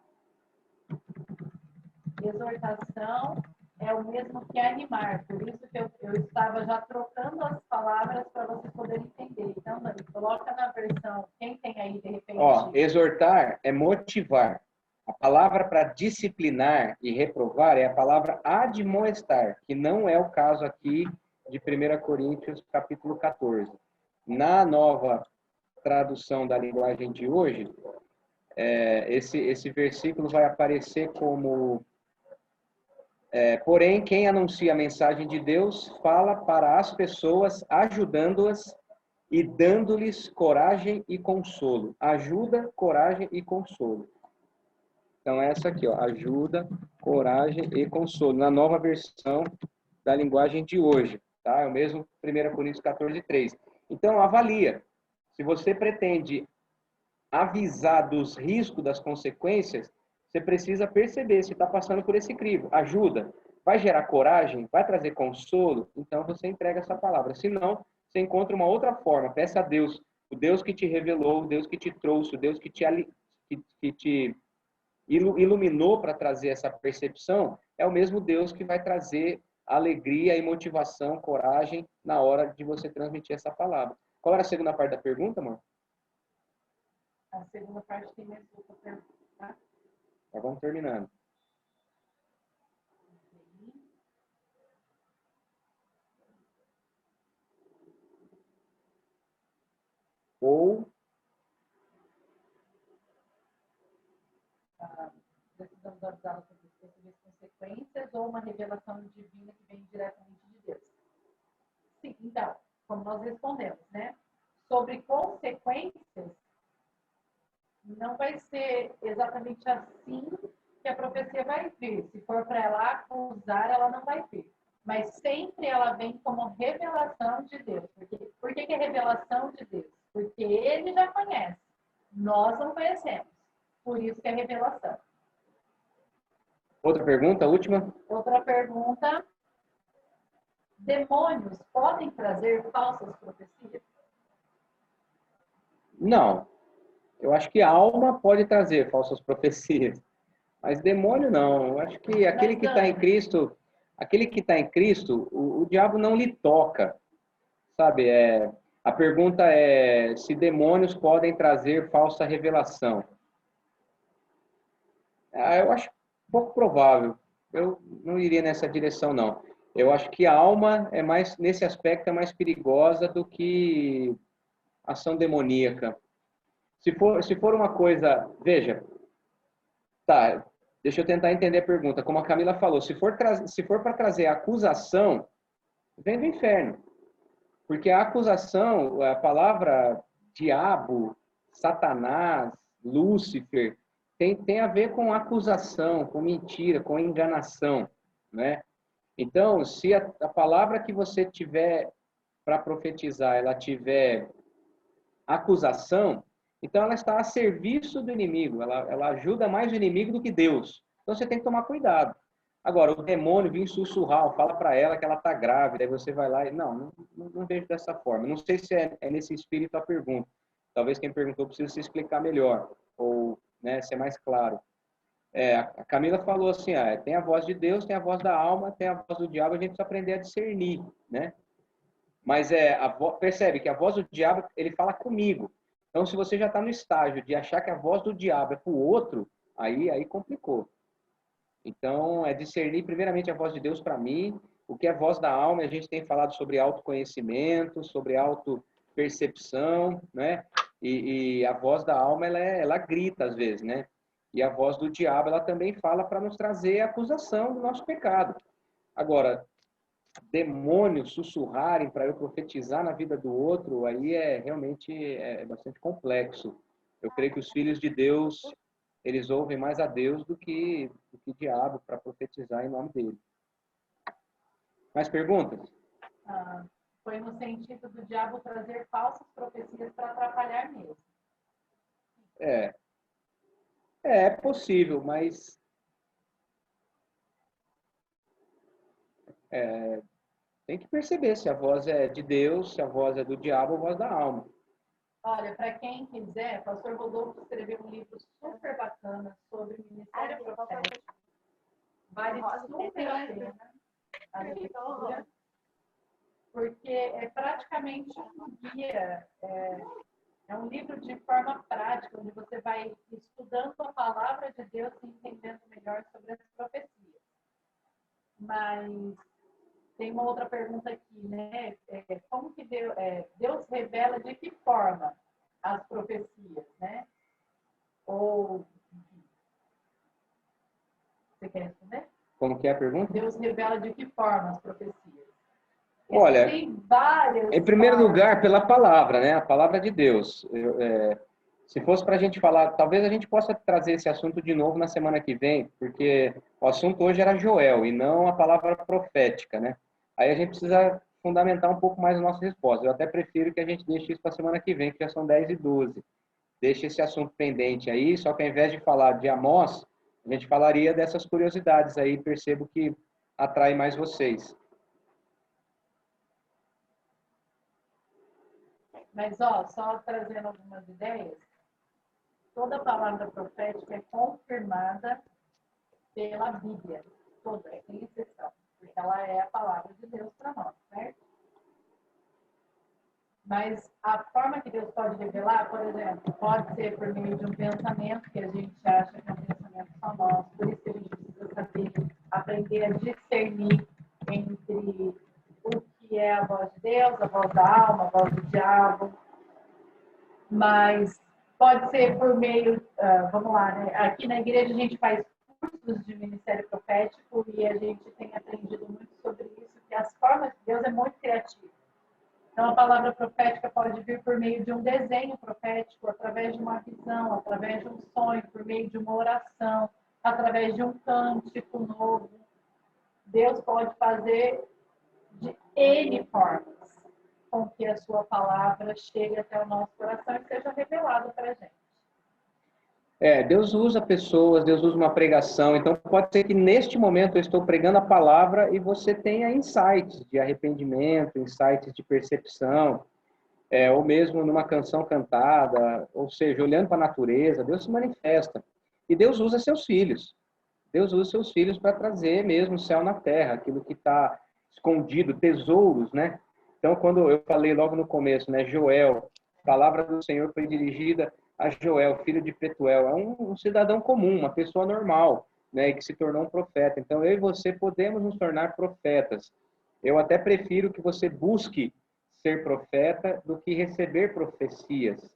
Exortação é o mesmo que animar. Por isso que eu estava já trocando as palavras para vocês poderem entender. Então, Dani, coloca na versão, quem tem aí de repente...
Exortar é motivar. A palavra para disciplinar e reprovar é a palavra admoestar, que não é o caso aqui de 1 Coríntios capítulo 14. Na nova tradução da linguagem de hoje, esse versículo vai aparecer como... porém, quem anuncia a mensagem de Deus fala para as pessoas, ajudando-as e dando-lhes coragem e consolo. Ajuda, coragem e consolo. Então, essa aqui, ajuda, coragem e consolo, na nova versão da linguagem de hoje. Tá? É o mesmo 1 Coríntios 14, 3. Então, avalia. Se você pretende avisar dos riscos, das consequências, você precisa perceber se está passando por esse crivo. Ajuda, vai gerar coragem, vai trazer consolo, então você entrega essa palavra. Se não, você encontra uma outra forma. Peça a Deus, o Deus que te revelou, o Deus que te trouxe, o Deus que te iluminou para trazer essa percepção, é o mesmo Deus que vai trazer alegria e motivação, coragem na hora de você transmitir essa palavra. Qual era a segunda parte da pergunta, amor?
A segunda parte tem mais outra pergunta, tá?
Então, vamos terminando. Ou
precisamos avisá-la sobre as possíveis consequências ou uma revelação divina que vem diretamente de Deus. Sim, então, como nós respondemos, né? Sobre consequências, não vai ser exatamente assim que a profecia vai vir. Se for para ela acusar, ela não vai vir. Mas sempre ela vem como revelação de Deus. Por que é revelação de Deus? Porque ele já conhece. Nós não conhecemos. Por isso que é revelação.
Outra pergunta, última?
Outra pergunta. Demônios podem trazer falsas profecias?
Não. Eu acho que a alma pode trazer falsas profecias. Mas demônio não. Eu acho que aquele que está em Cristo, o diabo não lhe toca. Sabe? A pergunta é se demônios podem trazer falsa revelação. Eu acho pouco provável. Eu não iria nessa direção, não. Eu acho que a alma é mais, nesse aspecto, é mais perigosa do que ação demoníaca. Se for uma coisa, veja, tá, deixa eu tentar entender a pergunta. Como a Camila falou, se for para trazer acusação, vem do inferno. Porque a acusação, a palavra diabo, Satanás, Lúcifer, tem a ver com acusação, com mentira, com enganação, né? Então, se a palavra que você tiver para profetizar, ela tiver acusação, então ela está a serviço do inimigo, ela ajuda mais o inimigo do que Deus. Então você tem que tomar cuidado. Agora, o demônio vir sussurrar, fala para ela que ela está grávida, aí você vai lá e... Não vejo dessa forma. Não sei se é nesse espírito a pergunta. talvez quem perguntou precisa se explicar melhor, ou, né, ser mais claro. A Camila falou assim, tem a voz de Deus, tem a voz da alma, tem a voz do diabo, a gente precisa aprender a discernir, né? Mas percebe que a voz do diabo, ele fala comigo. Então, se você já está no estágio de achar que a voz do diabo é para o outro, aí complicou. Então, é discernir primeiramente a voz de Deus para mim, o que é voz da alma. A gente tem falado sobre autoconhecimento, sobre autopercepção, né? E a voz da alma, ela grita às vezes, né? E a voz do diabo, ela também fala para nos trazer a acusação do nosso pecado. Agora, demônios sussurrarem para eu profetizar na vida do outro, aí realmente bastante complexo. Eu creio que os filhos de Deus, eles ouvem mais a Deus do que o diabo para profetizar em nome dele. Mais perguntas?
Foi no sentido do diabo trazer falsas profecias para atrapalhar mesmo.
É possível, mas tem que perceber se a voz é de Deus, se a voz é do diabo ou a voz da alma.
Olha, para quem quiser, o pastor Rodolfo escreveu um livro super bacana sobre o ministério profético. Vale super a pena a leitura, porque é praticamente um guia, é um livro de forma prática, onde você vai estudando a palavra de Deus e entendendo melhor sobre as profecias. Mas tem uma outra pergunta aqui, né? Como que Deus revela de que forma as profecias, né? Ou, enfim. Você quer responder?
Como que é a pergunta?
Deus revela de que forma as profecias?
Olha,
tem várias
em primeiro
formas.
lugar, pela palavra, né? A palavra de Deus. Se fosse para a gente falar, talvez a gente possa trazer esse assunto de novo na semana que vem, porque o assunto hoje era Joel e não a palavra profética, né? Aí a gente precisa fundamentar um pouco mais a nossa resposta. Eu até prefiro que a gente deixe isso para a semana que vem, que já são 10h12. Deixe esse assunto pendente aí, só que ao invés de falar de Amós, a gente falaria dessas curiosidades aí, percebo que atrai mais vocês.
Mas, só trazendo algumas ideias, toda palavra profética é confirmada pela Bíblia, toda, sem exceção, porque ela é a palavra de Deus para nós, certo? Mas a forma que Deus pode revelar, por exemplo, pode ser por meio de um pensamento que a gente acha que é um pensamento só nosso, por isso que a gente precisa saber, aprender a discernir entre o que é a voz de Deus, a voz da alma, a voz do diabo. Mas pode ser por meio, vamos lá, né? Aqui na igreja a gente faz cursos de ministério profético e a gente tem aprendido muito sobre isso, que as formas de Deus é muito criativa. Então, a palavra profética pode vir por meio de um desenho profético, através de uma visão, através de um sonho, por meio de uma oração, através de um cântico novo. Deus pode fazer de N formas com que a sua palavra chegue até o nosso coração e seja revelada para a gente.
Deus usa pessoas, Deus usa uma pregação, então pode ser que neste momento eu estou pregando a palavra e você tenha insights de arrependimento, insights de percepção, ou mesmo numa canção cantada, ou seja, olhando para a natureza, Deus se manifesta. E Deus usa seus filhos. Deus usa seus filhos para trazer mesmo o céu na terra, aquilo que está escondido, tesouros, né? Então, quando eu falei logo no começo, né, Joel, a palavra do Senhor foi dirigida a Joel, filho de Petuel, é um cidadão comum, uma pessoa normal, né, que se tornou um profeta. Então, eu e você podemos nos tornar profetas. Eu até prefiro que você busque ser profeta do que receber profecias,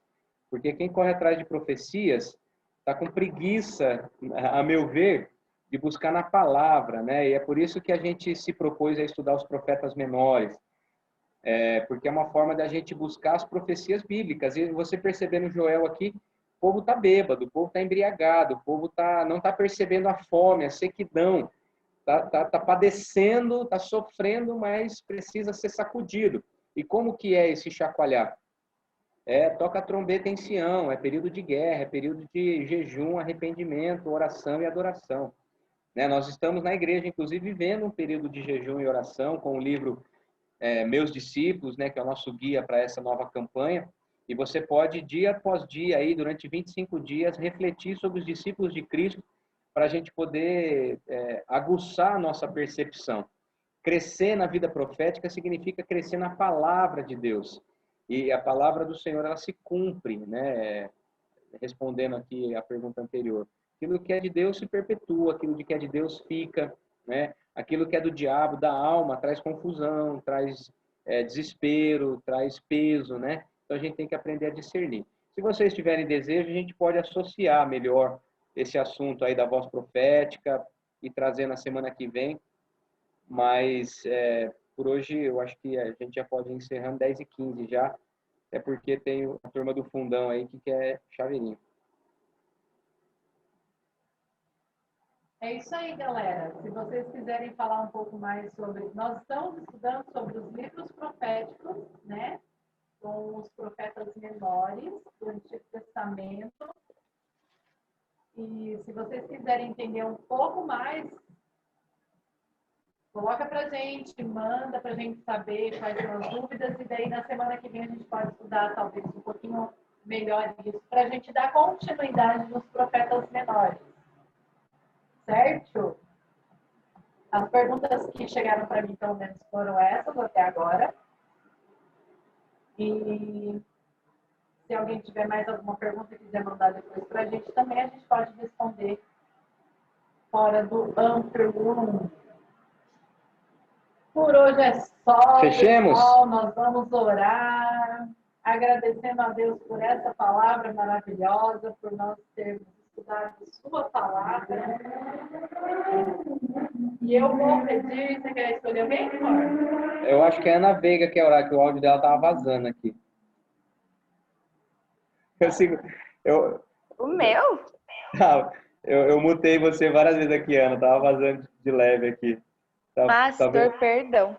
porque quem corre atrás de profecias está com preguiça, a meu ver, de buscar na palavra, né? E é por isso que a gente se propôs a estudar os profetas menores, porque é uma forma da gente buscar as profecias bíblicas. E você percebendo Joel aqui, o povo está bêbado, o povo está embriagado, o povo não está percebendo a fome, a sequidão, está padecendo, está sofrendo, mas precisa ser sacudido. E como que é esse chacoalhar? Toca a trombeta em Sião, é período de guerra, é período de jejum, arrependimento, oração e adoração. Né? Nós estamos na igreja, inclusive, vivendo um período de jejum e oração com o livro Meus Discípulos, né, que é o nosso guia para essa nova campanha. E você pode, dia após dia, aí, durante 25 dias, refletir sobre os discípulos de Cristo para a gente poder aguçar a nossa percepção. Crescer na vida profética significa crescer na palavra de Deus. E a palavra do Senhor, ela se cumpre, né? Respondendo aqui a pergunta anterior. Aquilo que é de Deus se perpetua, aquilo que é de Deus fica, né? Aquilo que é do diabo, da alma, traz confusão, traz desespero, traz peso, né? Então a gente tem que aprender a discernir. Se vocês tiverem desejo, a gente pode associar melhor esse assunto aí da voz profética e trazer na semana que vem. Mas por hoje eu acho que a gente já pode ir encerrando 10h15 já, até porque tem a turma do fundão aí que quer chaveirinho.
É isso aí, galera. Se vocês quiserem falar um pouco mais sobre... Nós estamos estudando sobre os livros proféticos, né? Com os profetas menores do Antigo Testamento. E se vocês quiserem entender um pouco mais, coloca pra gente, manda pra gente saber quais são as dúvidas, e daí na semana que vem a gente pode estudar talvez um pouquinho melhor isso, pra gente dar continuidade nos profetas menores. Certo? As perguntas que chegaram para mim, pelo menos, foram essas até agora. E se alguém tiver mais alguma pergunta e quiser mandar depois para a gente também, a gente pode responder fora do Amper Room. Por hoje é só,
Fechemos.
pessoal. Nós vamos orar, agradecendo a Deus por essa palavra maravilhosa, por nós termos estudado sua palavra. E eu vou pedir, você quer escolher alguém, amor?
Eu acho que é a Ana Veiga que é orar, que o áudio dela tava vazando aqui.
O meu?
Eu mutei você várias vezes aqui, Ana. Tava vazando de leve aqui.
Pastor, perdão.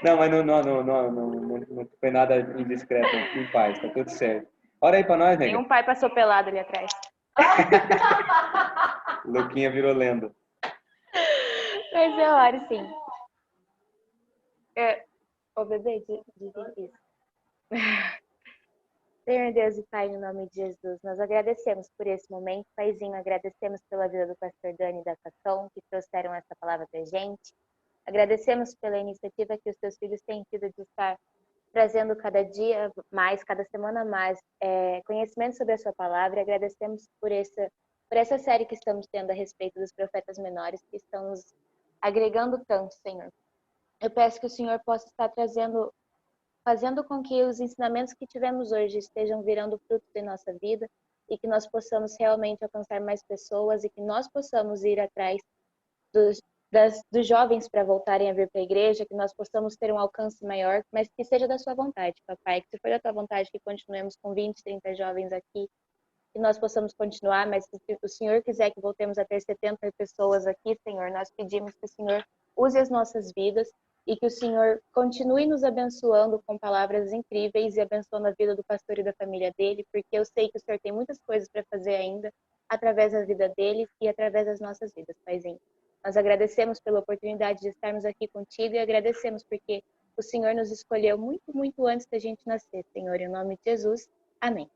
Não, mas não foi nada indiscreto, não. Fique em paz, tá tudo certo. Ora aí pra nós, nega.
Tem um pai passou pelado ali atrás.
Luquinha virou lenda.
Mas eu oro, sim. Ô, bebê, diz isso. Senhor Deus e Pai, no nome de Jesus, nós agradecemos por esse momento, Paizinho, agradecemos pela vida do pastor Dani e da Caton, que trouxeram essa palavra pra gente. Agradecemos pela iniciativa que os teus filhos têm tido de estar trazendo cada dia mais, cada semana mais, conhecimento sobre a sua palavra. Agradecemos por essa série que estamos tendo a respeito dos profetas menores, que estão nos agregando tanto, Senhor. Eu peço que o Senhor possa estar fazendo com que os ensinamentos que tivemos hoje estejam virando frutos em nossa vida e que nós possamos realmente alcançar mais pessoas e que nós possamos ir atrás dos jovens para voltarem a vir para a igreja, que nós possamos ter um alcance maior, mas que seja da sua vontade, papai, que se for da tua vontade que continuemos com 20, 30 jovens aqui, que nós possamos continuar, mas se o Senhor quiser que voltemos a ter 70 pessoas aqui, Senhor, nós pedimos que o Senhor use as nossas vidas e que o Senhor continue nos abençoando com palavras incríveis e abençoando a vida do pastor e da família dele, porque eu sei que o Senhor tem muitas coisas para fazer ainda através da vida dele e através das nossas vidas, Paizinho. Nós agradecemos pela oportunidade de estarmos aqui contigo e agradecemos porque o Senhor nos escolheu muito, muito antes da gente nascer, Senhor. Em nome de Jesus, amém.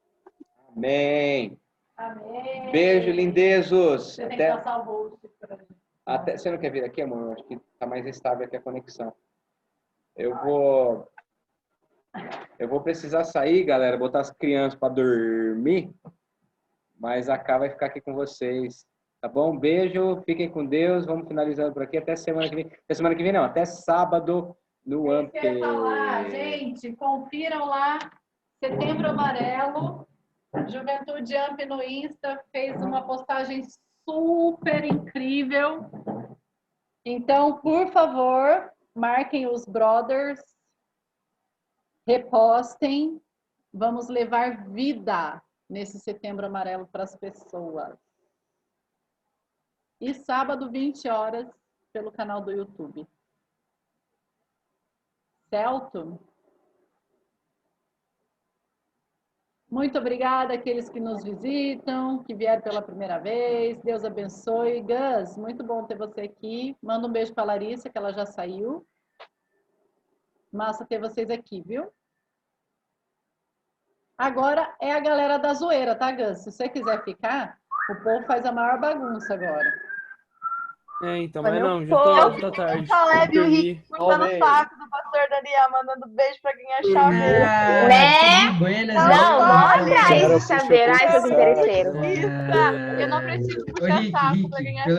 Amém.
Amém.
Beijo, lindezos.
Você tem que passar o bolso para gente.
Você não quer vir aqui, amor? Eu acho que tá mais estável aqui a conexão. Eu vou precisar sair, galera, botar as crianças para dormir, mas a Cá vai ficar aqui com vocês. Tá bom? Beijo, fiquem com Deus. Vamos finalizando por aqui. Até semana que vem. Até semana que vem, não. Até sábado no Amper.
Gente, confiram lá. Setembro Amarelo. Juventude Amp no Insta fez uma postagem super incrível. Então, por favor, marquem os brothers, repostem. Vamos levar vida nesse Setembro Amarelo para as pessoas. E sábado, 20 horas, pelo canal do YouTube. Certo? Muito obrigada àqueles que nos visitam, que vieram pela primeira vez. Deus abençoe. Gus, muito bom ter você aqui. Manda um beijo para a Larissa, que ela já saiu. Massa ter vocês aqui, viu? Agora é a galera da zoeira, tá, Gus? Se você quiser ficar, o povo faz a maior bagunça agora.
Então,
Mas
mas
eu
não, já
tô.
tá tarde.
O Caleb e o Rick
Dormir.
puxando o saco do pastor Daniel, mandando beijo pra quem achar mesmo.
Né?
Buenas
Não, vamos
noches.
atrás de chaveiro. Ai, seus interesseiros.
Eu não preciso
Ô,
puxar
Rick,
saco pra quem achar.
pelo